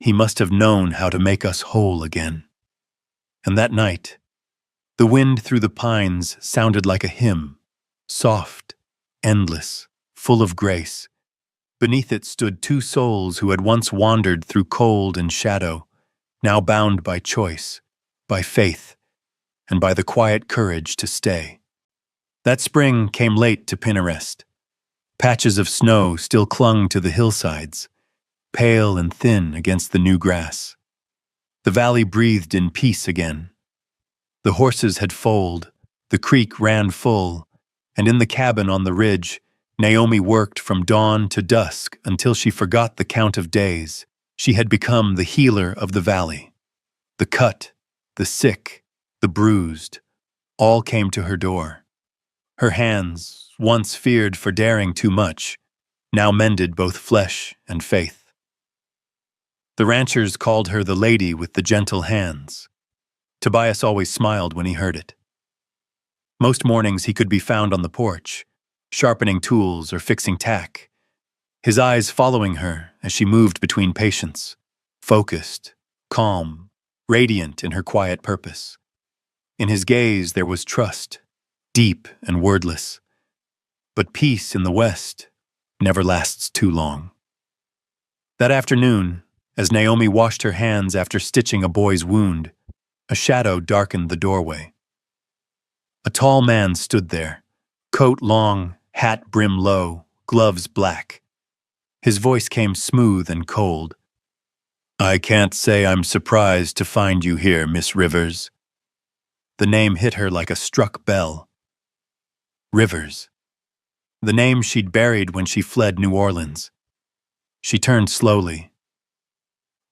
he must have known how to make us whole again." And that night, the wind through the pines sounded like a hymn, soft, endless, full of grace. Beneath it stood two souls who had once wandered through cold and shadow, now bound by choice, by faith, and by the quiet courage to stay. That spring came late to Pinarest. Patches of snow still clung to the hillsides, pale and thin against the new grass. The valley breathed in peace again. The horses had foaled, the creek ran full, and in the cabin on the ridge, Naomi worked from dawn to dusk until she forgot the count of days. She had become the healer of the valley. The cut, the sick, the bruised, all came to her door. Her hands, once feared for daring too much, now mended both flesh and faith. The ranchers called her the lady with the gentle hands. Tobias always smiled when he heard it. Most mornings he could be found on the porch, sharpening tools or fixing tack, his eyes following her as she moved between patients, focused, calm, radiant in her quiet purpose. In his gaze there was trust, deep and wordless. But peace in the West never lasts too long. That afternoon, as Naomi washed her hands after stitching a boy's wound, a shadow darkened the doorway. A tall man stood there, coat long, hat brim low, gloves black. His voice came smooth and cold. "I can't say I'm surprised to find you here, Miss Rivers." The name hit her like a struck bell. Rivers. The name she'd buried when she fled New Orleans. She turned slowly.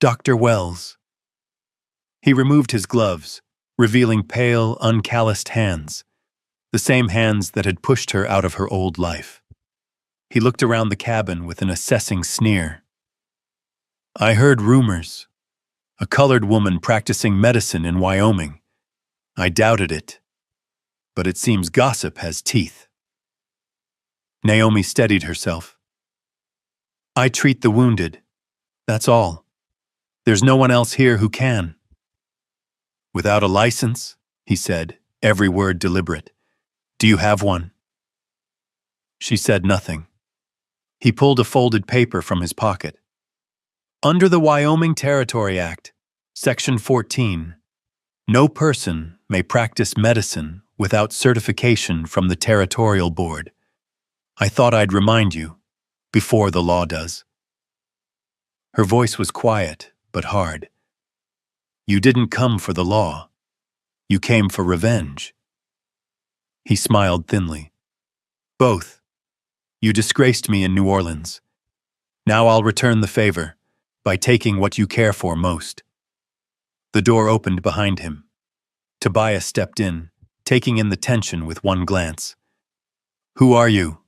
"Dr. Wells." He removed his gloves, revealing pale, uncalloused hands, the same hands that had pushed her out of her old life. He looked around the cabin with an assessing sneer. "I heard rumors. A colored woman practicing medicine in Wyoming. I doubted it. But it seems gossip has teeth." Naomi steadied herself. "I treat the wounded. That's all. There's no one else here who can." "Without a license?" he said, every word deliberate. "Do you have one?" She said nothing. He pulled a folded paper from his pocket. "Under the Wyoming Territory Act, Section 14, no person may practice medicine without certification from the Territorial Board. I thought I'd remind you, before the law does." Her voice was quiet, but hard. "You didn't come for the law. You came for revenge." He smiled thinly. "Both. You disgraced me in New Orleans. Now I'll return the favor by taking what you care for most." The door opened behind him. Tobias stepped in, taking in the tension with one glance. "Who are you?"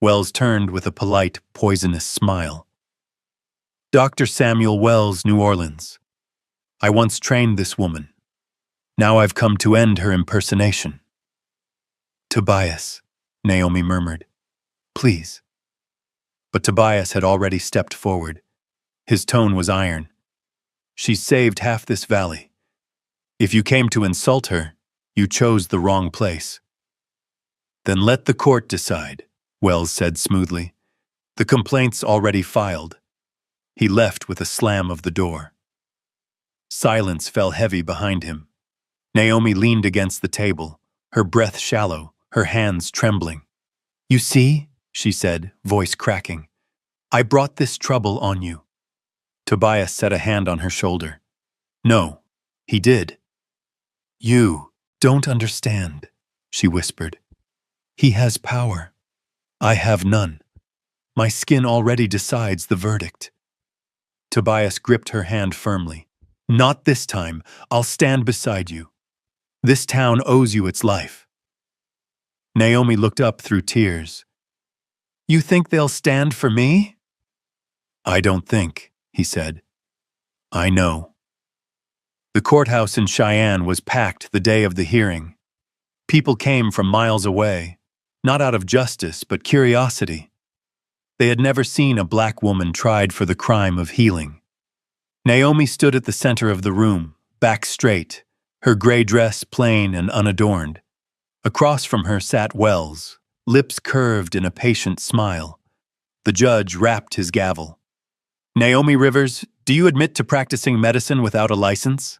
Wells turned with a polite, poisonous smile. "Dr. Samuel Wells, New Orleans. I once trained this woman. Now I've come to end her impersonation." "Tobias," Naomi murmured. "Please." But Tobias had already stepped forward. His tone was iron. "She's saved half this valley. If you came to insult her, you chose the wrong place." "Then let the court decide," Wells said smoothly. "The complaint's already filed." He left with a slam of the door. Silence fell heavy behind him. Naomi leaned against the table, her breath shallow, her hands trembling. "You see," she said, voice cracking, "I brought this trouble on you." Tobias set a hand on her shoulder. "No, he did." "You don't understand," she whispered. "He has power. I have none. My skin already decides the verdict." Tobias gripped her hand firmly. "Not this time. I'll stand beside you. This town owes you its life." Naomi looked up through tears. "You think they'll stand for me?" "I don't think," he said. "I know." The courthouse in Cheyenne was packed the day of the hearing. People came from miles away, not out of justice but curiosity. They had never seen a black woman tried for the crime of healing. Naomi stood at the center of the room, back straight, her gray dress plain and unadorned. Across from her sat Wells, lips curved in a patient smile. The judge rapped his gavel. "Naomi Rivers, do you admit to practicing medicine without a license?"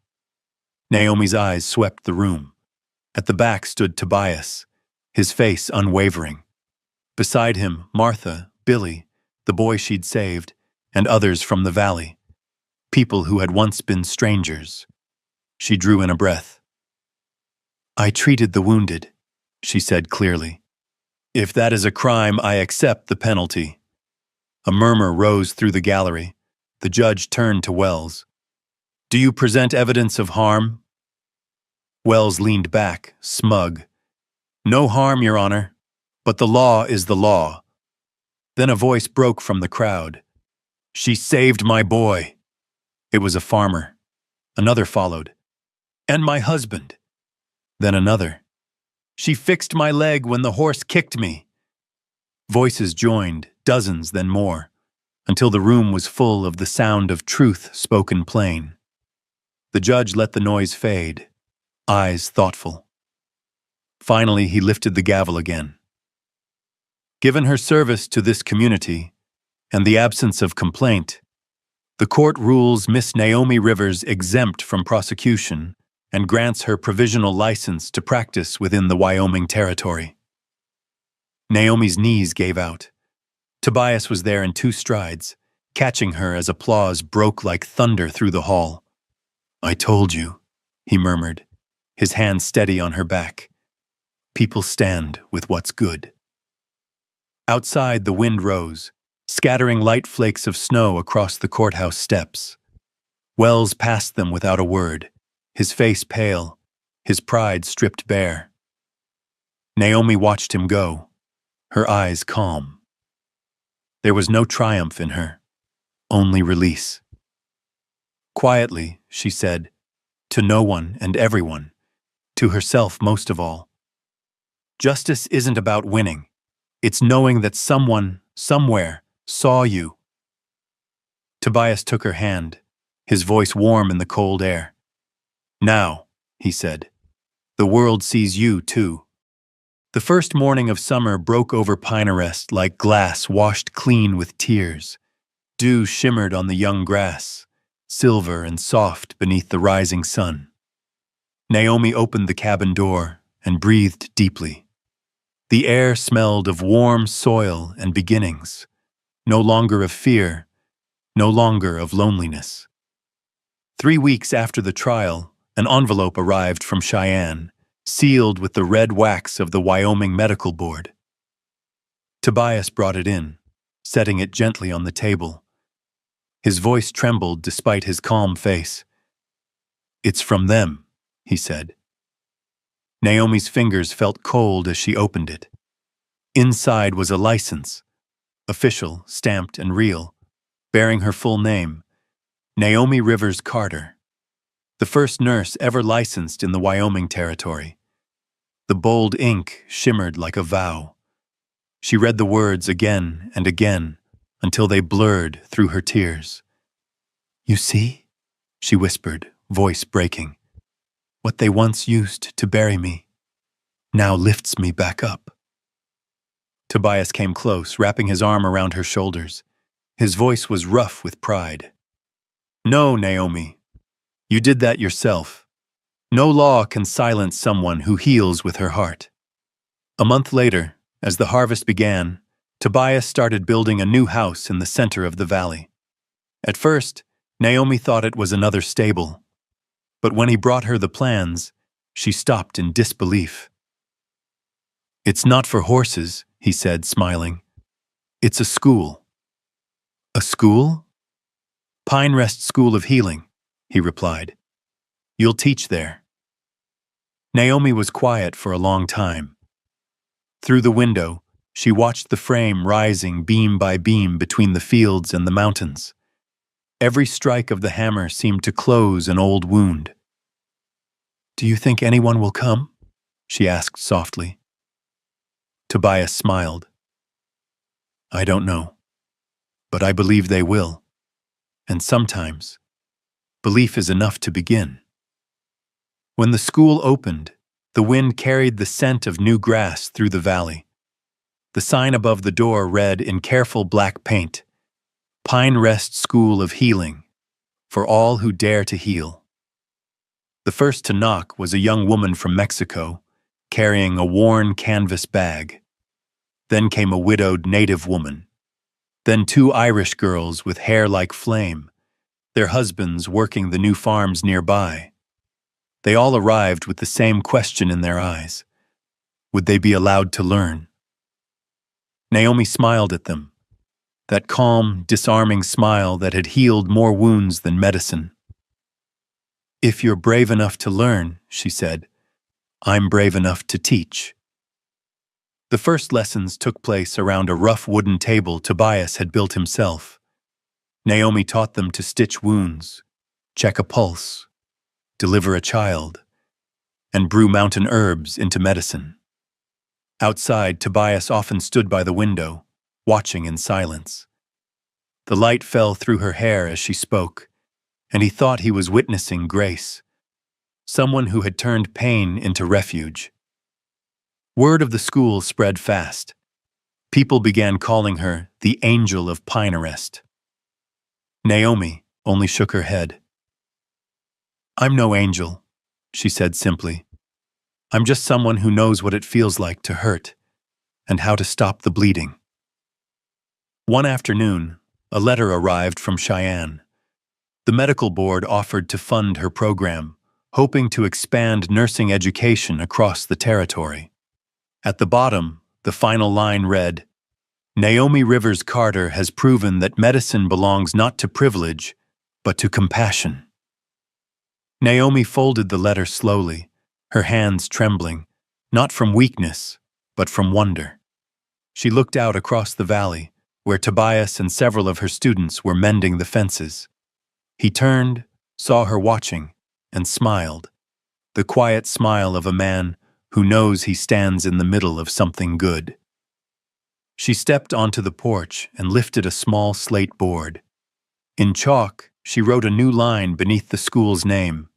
Naomi's eyes swept the room. At the back stood Tobias, his face unwavering. Beside him, Martha, Billy, the boy she'd saved, and others from the valley. People who had once been strangers. She drew in a breath. "I treated the wounded," she said clearly. "If that is a crime, I accept the penalty." A murmur rose through the gallery. The judge turned to Wells. "Do you present evidence of harm?" Wells leaned back, smug. "No harm, Your Honor, but the law is the law." Then a voice broke from the crowd. "She saved my boy." It was a farmer. Another followed. "And my husband." Then another. "She fixed my leg when the horse kicked me." Voices joined, dozens, then more, until the room was full of the sound of truth spoken plain. The judge let the noise fade, eyes thoughtful. Finally, he lifted the gavel again. "Given her service to this community and the absence of complaint, the court rules Miss Naomi Rivers exempt from prosecution and grants her provisional license to practice within the Wyoming Territory." Naomi's knees gave out. Tobias was there in 2 strides, catching her as applause broke like thunder through the hall. "I told you," he murmured, his hand steady on her back. "People stand with what's good." Outside, the wind rose, scattering light flakes of snow across the courthouse steps. Wells passed them without a word, his face pale, his pride stripped bare. Naomi watched him go, her eyes calm. There was no triumph in her, only release. Quietly, she said, to no one and everyone, to herself most of all, "Justice isn't about winning. It's knowing that someone, somewhere, saw you." Tobias took her hand, his voice warm in the cold air. "Now," he said, "the world sees you too." The first morning of summer broke over Pinarest like glass washed clean with tears. Dew shimmered on the young grass, silver and soft beneath the rising sun. Naomi opened the cabin door and breathed deeply. The air smelled of warm soil and beginnings, no longer of fear, no longer of loneliness. 3 weeks after the trial, an envelope arrived from Cheyenne, sealed with the red wax of the Wyoming Medical Board. Tobias brought it in, setting it gently on the table. His voice trembled despite his calm face. "It's from them," he said. Naomi's fingers felt cold as she opened it. Inside was a license, official, stamped and real, bearing her full name, Naomi Rivers Carter, the first nurse ever licensed in the Wyoming Territory. The bold ink shimmered like a vow. She read the words again and again until they blurred through her tears. "You see," she whispered, voice breaking, "what they once used to bury me now lifts me back up." Tobias came close, wrapping his arm around her shoulders. His voice was rough with pride. "No, Naomi. You did that yourself. No law can silence someone who heals with her heart." A month later, as the harvest began, Tobias started building a new house in the center of the valley. At first, Naomi thought it was another stable. But when he brought her the plans, she stopped in disbelief. "It's not for horses," he said, smiling. "It's a school." "A school?" "Pinarest School of Healing," he replied. "You'll teach there." Naomi was quiet for a long time. Through the window, she watched the frame rising beam by beam between the fields and the mountains. Every strike of the hammer seemed to close an old wound. "Do you think anyone will come?" she asked softly. Tobias smiled. "I don't know, but I believe they will. And sometimes, belief is enough to begin." When the school opened, the wind carried the scent of new grass through the valley. The sign above the door read in careful black paint, "Pinarest School of Healing, for all who dare to heal." The first to knock was a young woman from Mexico, carrying a worn canvas bag. Then came a widowed native woman. Then 2 Irish girls with hair like flame, their husbands working the new farms nearby. They all arrived with the same question in their eyes. Would they be allowed to learn? Naomi smiled at them, that calm, disarming smile that had healed more wounds than medicine. "If you're brave enough to learn," she said, "I'm brave enough to teach." The first lessons took place around a rough wooden table Tobias had built himself. Naomi taught them to stitch wounds, check a pulse, deliver a child, and brew mountain herbs into medicine. Outside, Tobias often stood by the window, watching in silence. The light fell through her hair as she spoke, and he thought he was witnessing grace, someone who had turned pain into refuge. Word of the school spread fast. People began calling her the Angel of Pinarest. Naomi only shook her head. "I'm no angel," she said simply. "I'm just someone who knows what it feels like to hurt and how to stop the bleeding. One afternoon, a letter arrived from Cheyenne. The medical board offered to fund her program, hoping to expand nursing education across the territory. At the bottom, the final line read, "Naomi Rivers Carter has proven that medicine belongs not to privilege, but to compassion." Naomi folded the letter slowly, her hands trembling, not from weakness, but from wonder. She looked out across the valley, where Tobias and several of her students were mending the fences. He turned, saw her watching, and smiled, the quiet smile of a man who knows he stands in the middle of something good. She stepped onto the porch and lifted a small slate board. In chalk, she wrote a new line beneath the school's name.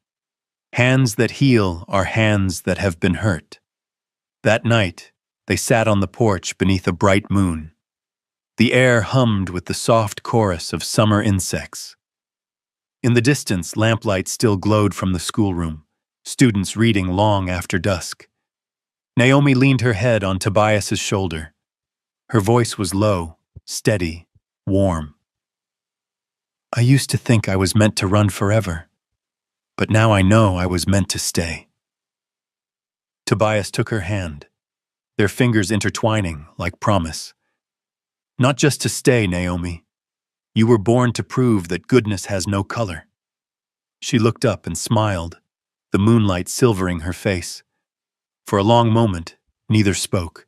"Hands that heal are hands that have been hurt." That night, they sat on the porch beneath a bright moon. The air hummed with the soft chorus of summer insects. In the distance, lamplight still glowed from the schoolroom, students reading long after dusk. Naomi leaned her head on Tobias's shoulder. Her voice was low, steady, warm. "I used to think I was meant to run forever, but now I know I was meant to stay." Tobias took her hand, their fingers intertwining like promise. "Not just to stay, Naomi. You were born to prove that goodness has no color." She looked up and smiled, the moonlight silvering her face. For a long moment, neither spoke.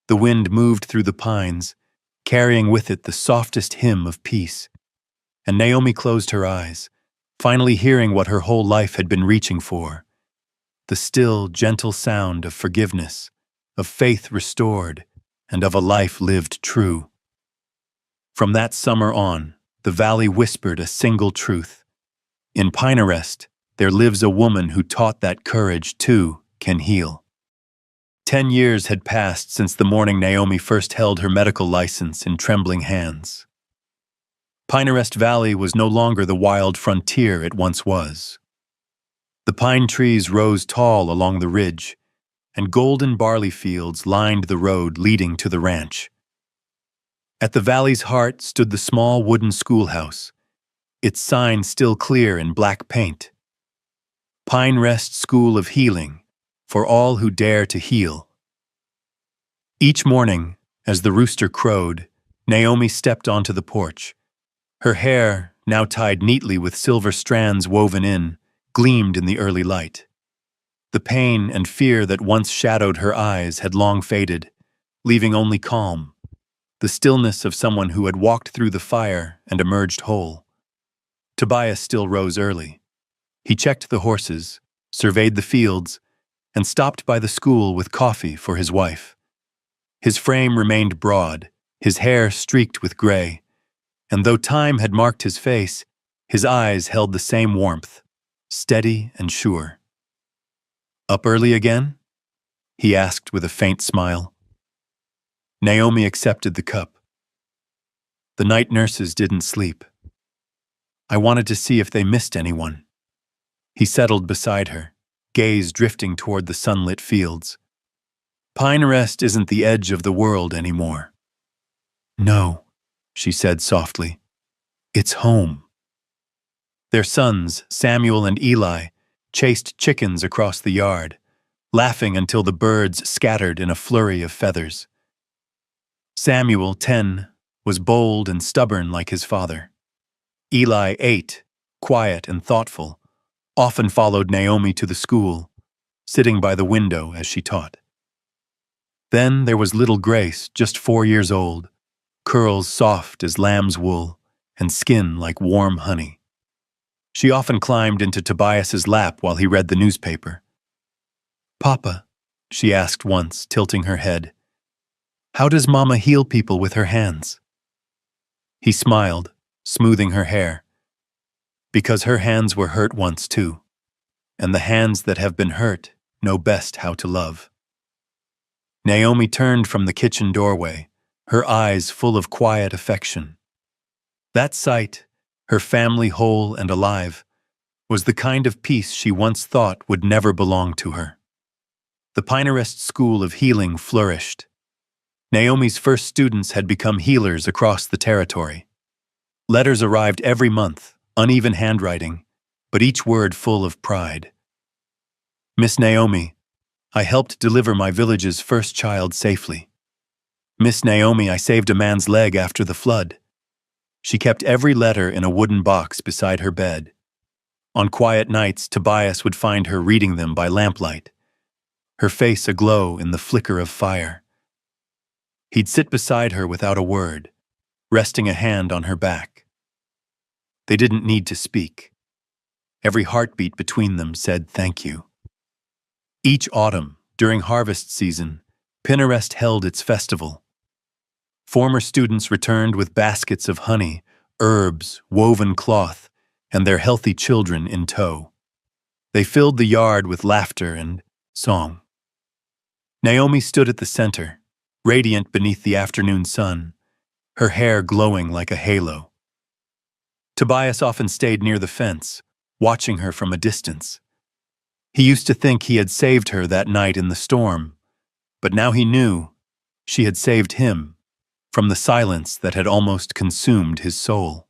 The wind moved through the pines, carrying with it the softest hymn of peace. And Naomi closed her eyes, finally hearing what her whole life had been reaching for. The still, gentle sound of forgiveness, of faith restored, and of a life lived true. From that summer on, the valley whispered a single truth. In Pinarest, there lives a woman who taught that courage, too, can heal. 10 years had passed since the morning Naomi first held her medical license in trembling hands. Pinarest Valley was no longer the wild frontier it once was. The pine trees rose tall along the ridge, and golden barley fields lined the road leading to the ranch. At the valley's heart stood the small wooden schoolhouse, its sign still clear in black paint. Pinarest School of Healing, for all who dare to heal. Each morning, as the rooster crowed, Naomi stepped onto the porch. Her hair, now tied neatly with silver strands woven in, gleamed in the early light. The pain and fear that once shadowed her eyes had long faded, leaving only calm, the stillness of someone who had walked through the fire and emerged whole. Tobias still rose early. He checked the horses, surveyed the fields, and stopped by the school with coffee for his wife. His frame remained broad, his hair streaked with gray, and though time had marked his face, his eyes held the same warmth, steady and sure. "Up early again?" he asked with a faint smile. Naomi accepted the cup. "The night nurses didn't sleep. I wanted to see if they missed anyone." He settled beside her, gaze drifting toward the sunlit fields. "Pinarest isn't the edge of the world anymore." "No," she said softly. "It's home." Their sons, Samuel and Eli, chased chickens across the yard, laughing until the birds scattered in a flurry of feathers. Samuel, 10, was bold and stubborn like his father. Eli, 8, quiet and thoughtful, often followed Naomi to the school, sitting by the window as she taught. Then there was little Grace, just 4 years old, curls soft as lamb's wool and skin like warm honey. She often climbed into Tobias's lap while he read the newspaper. "Papa," she asked once, tilting her head, "how does Mama heal people with her hands?" He smiled, smoothing her hair. "Because her hands were hurt once too, and the hands that have been hurt know best how to love." Naomi turned from the kitchen doorway, her eyes full of quiet affection. That sight, her family whole and alive, was the kind of peace she once thought would never belong to her. The Pinarest School of Healing flourished, Naomi's first students had become healers across the territory. Letters arrived every month, uneven handwriting, but each word full of pride. Miss Naomi, I helped deliver my village's first child safely. Miss Naomi, I saved a man's leg after the flood. She kept every letter in a wooden box beside her bed. On quiet nights, Tobias would find her reading them by lamplight, her face aglow in the flicker of fire. He'd sit beside her without a word, resting a hand on her back. They didn't need to speak. Every heartbeat between them said thank you. Each autumn, during harvest season, Pinarest held its festival. Former students returned with baskets of honey, herbs, woven cloth, and their healthy children in tow. They filled the yard with laughter and song. Naomi stood at the center, radiant beneath the afternoon sun, her hair glowing like a halo. Tobias often stayed near the fence, watching her from a distance. He used to think he had saved her that night in the storm, but now he knew she had saved him from the silence that had almost consumed his soul.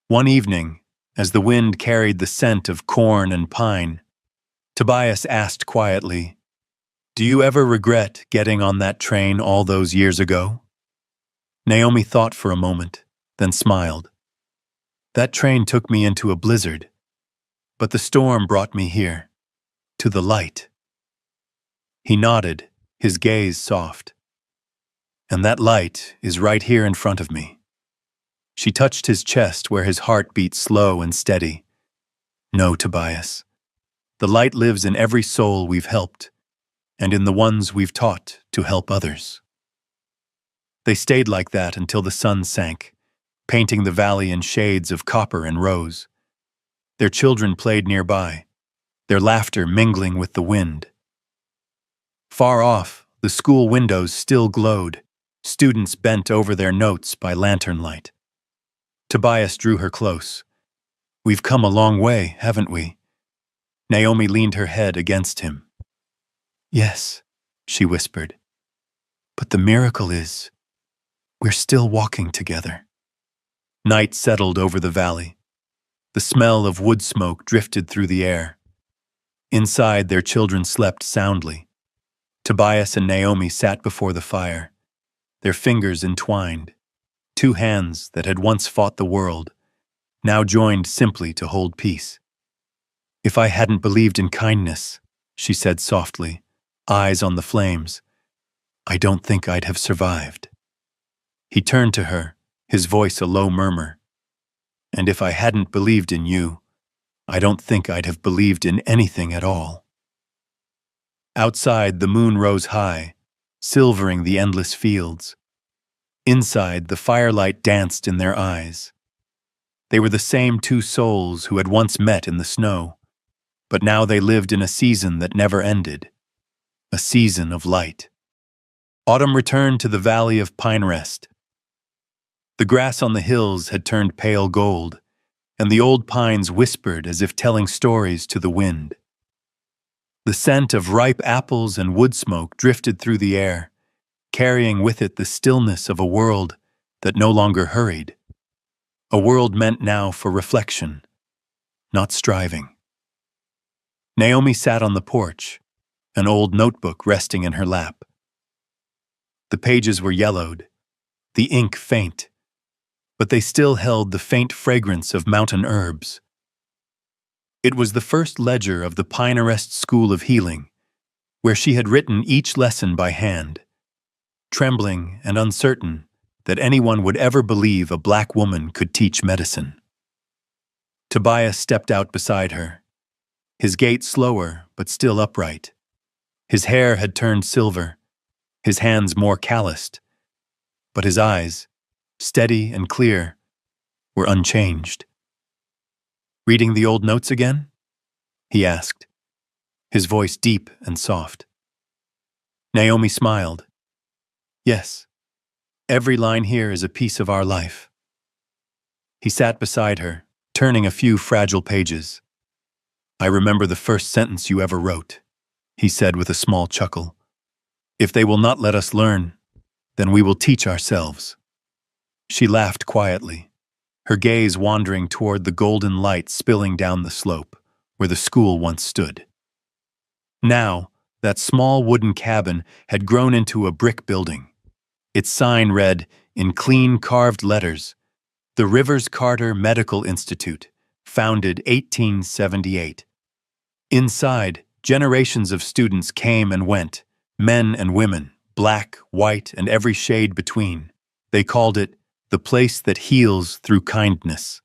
One evening, as the wind carried the scent of corn and pine, Tobias asked quietly, "Do you ever regret getting on that train all those years ago?" Naomi thought for a moment, then smiled. "That train took me into a blizzard, but the storm brought me here, to the light." He nodded, his gaze soft. "And that light is right here in front of me." She touched his chest where his heart beat slow and steady. "No, Tobias. The light lives in every soul we've helped, and in the ones we've taught to help others." They stayed like that until the sun sank, painting the valley in shades of copper and rose. Their children played nearby, their laughter mingling with the wind. Far off, the school windows still glowed, students bent over their notes by lantern light. Tobias drew her close. "We've come a long way, haven't we?" Naomi leaned her head against him. "Yes," she whispered. "But the miracle is, we're still walking together." Night settled over the valley. The smell of wood smoke drifted through the air. Inside, their children slept soundly. Tobias and Naomi sat before the fire, their fingers entwined. Two hands that had once fought the world, now joined simply to hold peace. "If I hadn't believed in kindness," she said softly, eyes on the flames, "I don't think I'd have survived." He turned to her, his voice a low murmur. "And if I hadn't believed in you, I don't think I'd have believed in anything at all." Outside, the moon rose high, silvering the endless fields. Inside, the firelight danced in their eyes. They were the same two souls who had once met in the snow, but now they lived in a season that never ended, a season of light. Autumn returned to the valley of Pinarest. The grass on the hills had turned pale gold, and the old pines whispered as if telling stories to the wind. The scent of ripe apples and wood smoke drifted through the air, carrying with it the stillness of a world that no longer hurried. A world meant now for reflection, not striving. Naomi sat on the porch, an old notebook resting in her lap. The pages were yellowed, the ink faint, but they still held the faint fragrance of mountain herbs. It was the first ledger of the Pinarest School of Healing, where she had written each lesson by hand, trembling and uncertain that anyone would ever believe a black woman could teach medicine. Tobias stepped out beside her, his gait slower but still upright. His hair had turned silver, his hands more calloused, but his eyes, steady and clear, were unchanged. "Reading the old notes again?" he asked, his voice deep and soft. Naomi smiled. "Yes, every line here is a piece of our life." He sat beside her, turning a few fragile pages. "I remember the first sentence you ever wrote," he said with a small chuckle. "If they will not let us learn, Then we will teach ourselves. She laughed quietly, her gaze wandering toward the golden light spilling down the slope, where the school once stood. Now, that small wooden cabin had grown into a brick building. Its sign read, in clean carved letters, the Rivers Carter Medical Institute, founded 1878. Inside, generations of students came and went, men and women, black, white, and every shade between. They called it the place that heals through kindness.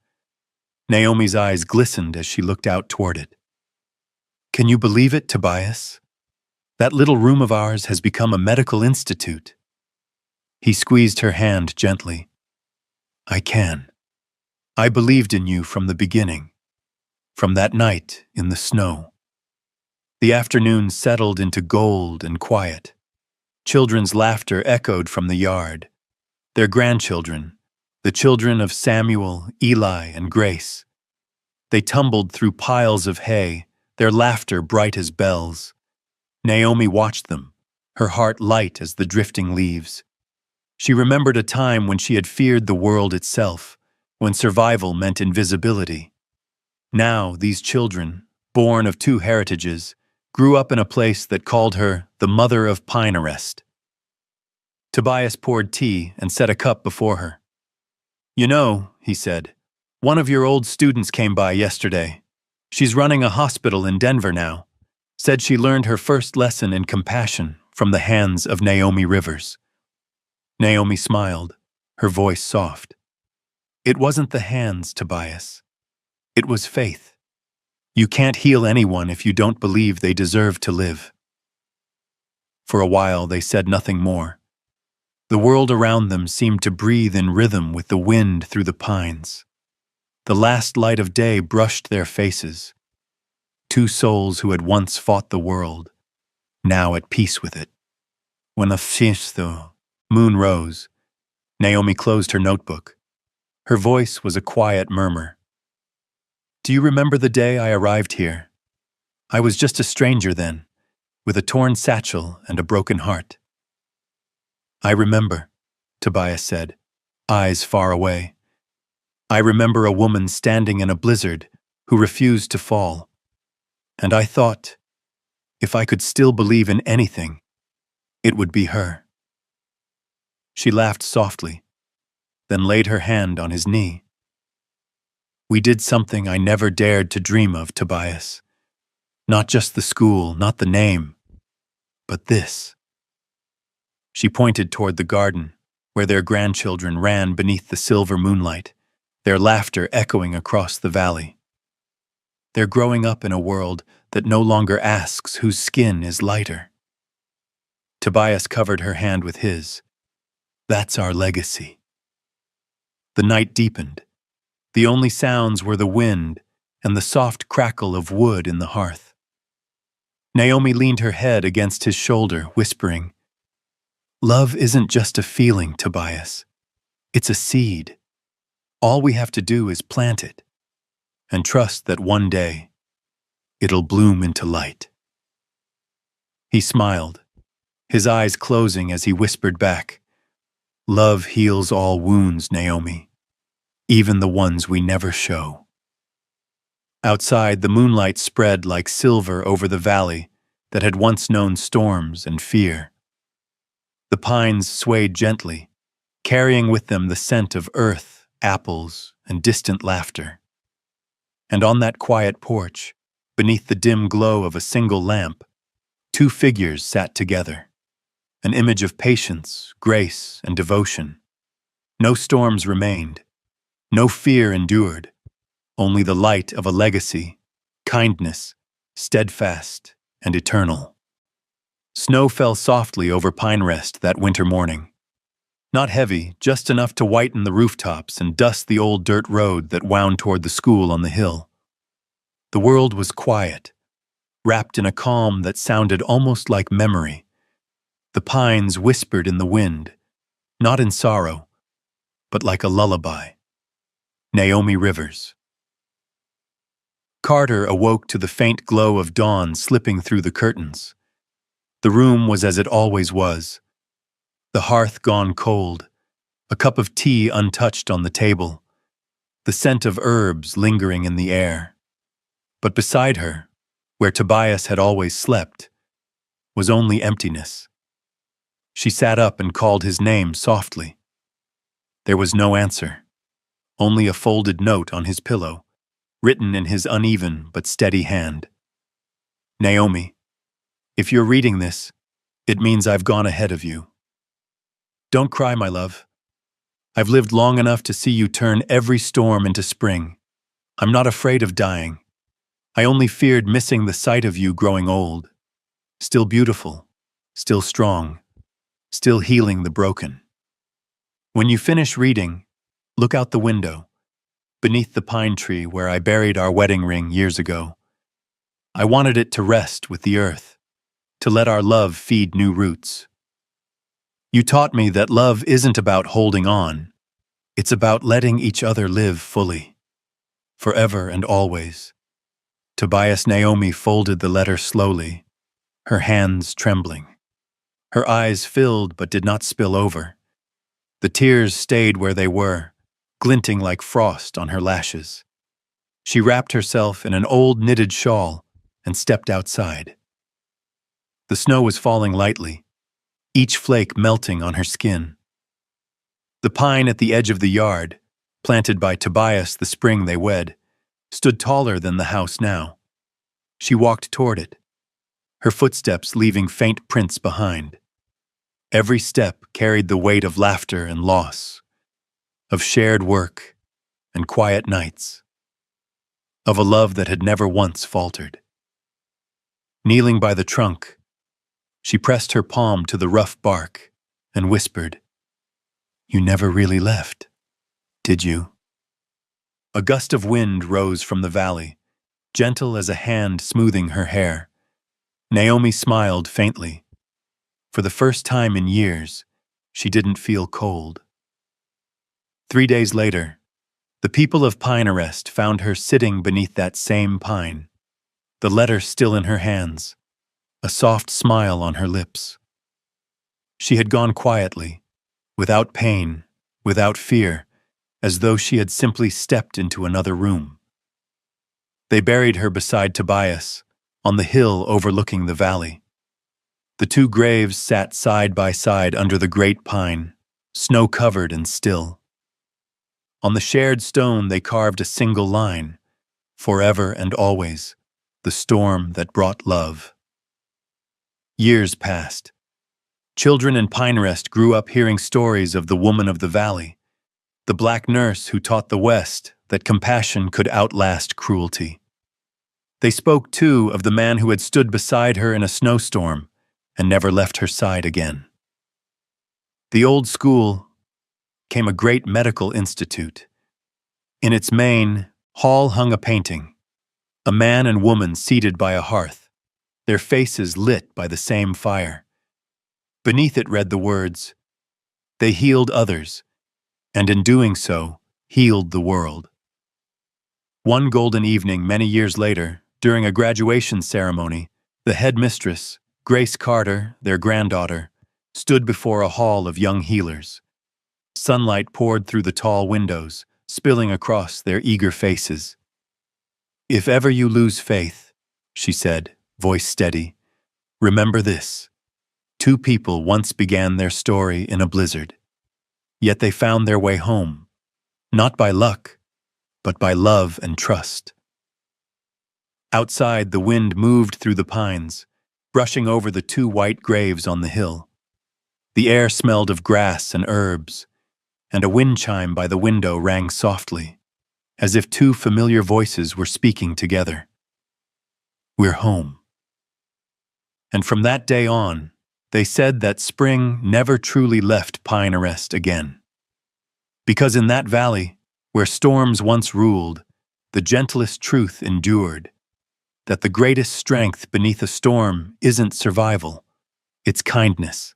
Naomi's eyes glistened as she looked out toward it. Can you believe it, Tobias? That little room of ours has become a medical institute. He squeezed her hand gently. I can. I believed in you from the beginning, from that night in the snow. The afternoon settled into gold and quiet. Children's laughter echoed from the yard. Their grandchildren, the children of Samuel, Eli, and Grace. They tumbled through piles of hay, their laughter bright as bells. Naomi watched them, her heart light as the drifting leaves. She remembered a time when she had feared the world itself, when survival meant invisibility. Now, these children, born of two heritages, grew up in a place that called her the Mother of Pinarest. Tobias poured tea and set a cup before her. You know, he said, one of your old students came by yesterday. She's running a hospital in Denver now. Said she learned her first lesson in compassion from the hands of Naomi Rivers. Naomi smiled, her voice soft. It wasn't the hands, Tobias. It was faith. You can't heal anyone if you don't believe they deserve to live. For a while they said nothing more. The world around them seemed to breathe in rhythm with the wind through the pines. The last light of day brushed their faces. Two souls who had once fought the world, now at peace with it. When the moon rose, Naomi closed her notebook. Her voice was a quiet murmur. Do you remember the day I arrived here? I was just a stranger then, with a torn satchel and a broken heart. I remember, Tobias said, eyes far away. I remember a woman standing in a blizzard who refused to fall. And I thought, if I could still believe in anything, it would be her. She laughed softly, then laid her hand on his knee. We did something I never dared to dream of, Tobias. Not just the school, not the name, but this. She pointed toward the garden, where their grandchildren ran beneath the silver moonlight, their laughter echoing across the valley. They're growing up in a world that no longer asks whose skin is lighter. Tobias covered her hand with his. That's our legacy. The night deepened. The only sounds were the wind and the soft crackle of wood in the hearth. Naomi leaned her head against his shoulder, whispering, Love isn't just a feeling, Tobias. It's a seed. All we have to do is plant it, and trust that one day it'll bloom into light. He smiled, his eyes closing as he whispered back, Love heals all wounds, Naomi, even the ones we never show. Outside, the moonlight spread like silver over the valley that had once known storms and fear. The pines swayed gently, carrying with them the scent of earth, apples, and distant laughter. And on that quiet porch, beneath the dim glow of a single lamp, two figures sat together, an image of patience, grace, and devotion. No storms remained, no fear endured, only the light of a legacy, kindness, steadfast and eternal. Snow fell softly over Pinarest that winter morning. Not heavy, just enough to whiten the rooftops and dust the old dirt road that wound toward the school on the hill. The world was quiet, wrapped in a calm that sounded almost like memory. The pines whispered in the wind, not in sorrow, but like a lullaby. Naomi Rivers. Carter awoke to the faint glow of dawn slipping through the curtains. The room was as it always was. The hearth gone cold, a cup of tea untouched on the table, the scent of herbs lingering in the air. But beside her, where Tobias had always slept, was only emptiness. She sat up and called his name softly. There was no answer, only a folded note on his pillow, written in his uneven but steady hand. Naomi, if you're reading this, it means I've gone ahead of you. Don't cry, my love. I've lived long enough to see you turn every storm into spring. I'm not afraid of dying. I only feared missing the sight of you growing old. Still beautiful, still strong, still healing the broken. When you finish reading, look out the window, beneath the pine tree where I buried our wedding ring years ago. I wanted it to rest with the earth, to let our love feed new roots. You taught me that love isn't about holding on. It's about letting each other live fully, forever and always. Tobias. Naomi folded the letter slowly, her hands trembling. Her eyes filled but did not spill over. The tears stayed where they were, glinting like frost on her lashes. She wrapped herself in an old knitted shawl and stepped outside. The snow was falling lightly, each flake melting on her skin. The pine at the edge of the yard, planted by Tobias the spring they wed, stood taller than the house now. She walked toward it, her footsteps leaving faint prints behind. Every step carried the weight of laughter and loss, of shared work and quiet nights, of a love that had never once faltered. Kneeling by the trunk, she pressed her palm to the rough bark and whispered, "You never really left, did you?" A gust of wind rose from the valley, gentle as a hand smoothing her hair. Naomi smiled faintly. For the first time in years, she didn't feel cold. 3 days later, the people of Pinerest found her sitting beneath that same pine, the letter still in her hands, a soft smile on her lips. She had gone quietly, without pain, without fear, as though she had simply stepped into another room. They buried her beside Tobias, on the hill overlooking the valley. The two graves sat side by side under the great pine, snow-covered and still. On the shared stone they carved a single line, "Forever and always, the storm that brought love." Years passed. Children in Pinerest grew up hearing stories of the woman of the valley, the black nurse who taught the West that compassion could outlast cruelty. They spoke, too, of the man who had stood beside her in a snowstorm and never left her side again. The old school became a great medical institute. In its main hall hung a painting, a man and woman seated by a hearth, their faces lit by the same fire. Beneath it read the words, "They healed others, and in doing so, healed the world." One golden evening many years later, during a graduation ceremony, the headmistress, Grace Carter, their granddaughter, stood before a hall of young healers. Sunlight poured through the tall windows, spilling across their eager faces. "If ever you lose faith," she said, voice steady, "remember this. 2 people once began their story in a blizzard. Yet they found their way home, not by luck, but by love and trust." Outside, the wind moved through the pines, brushing over the 2 white graves on the hill. The air smelled of grass and herbs, and a wind chime by the window rang softly, as if 2 familiar voices were speaking together. "We're home." And from that day on, they said that spring never truly left Pinerest again. Because in that valley, where storms once ruled, the gentlest truth endured, that the greatest strength beneath a storm isn't survival, it's kindness.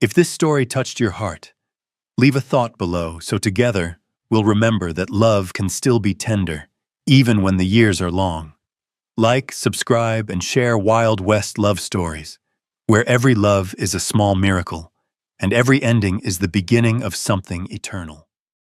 If this story touched your heart, leave a thought below so together we'll remember that love can still be tender, even when the years are long. Like, subscribe, and share Wild West love stories, where every love is a small miracle, and every ending is the beginning of something eternal.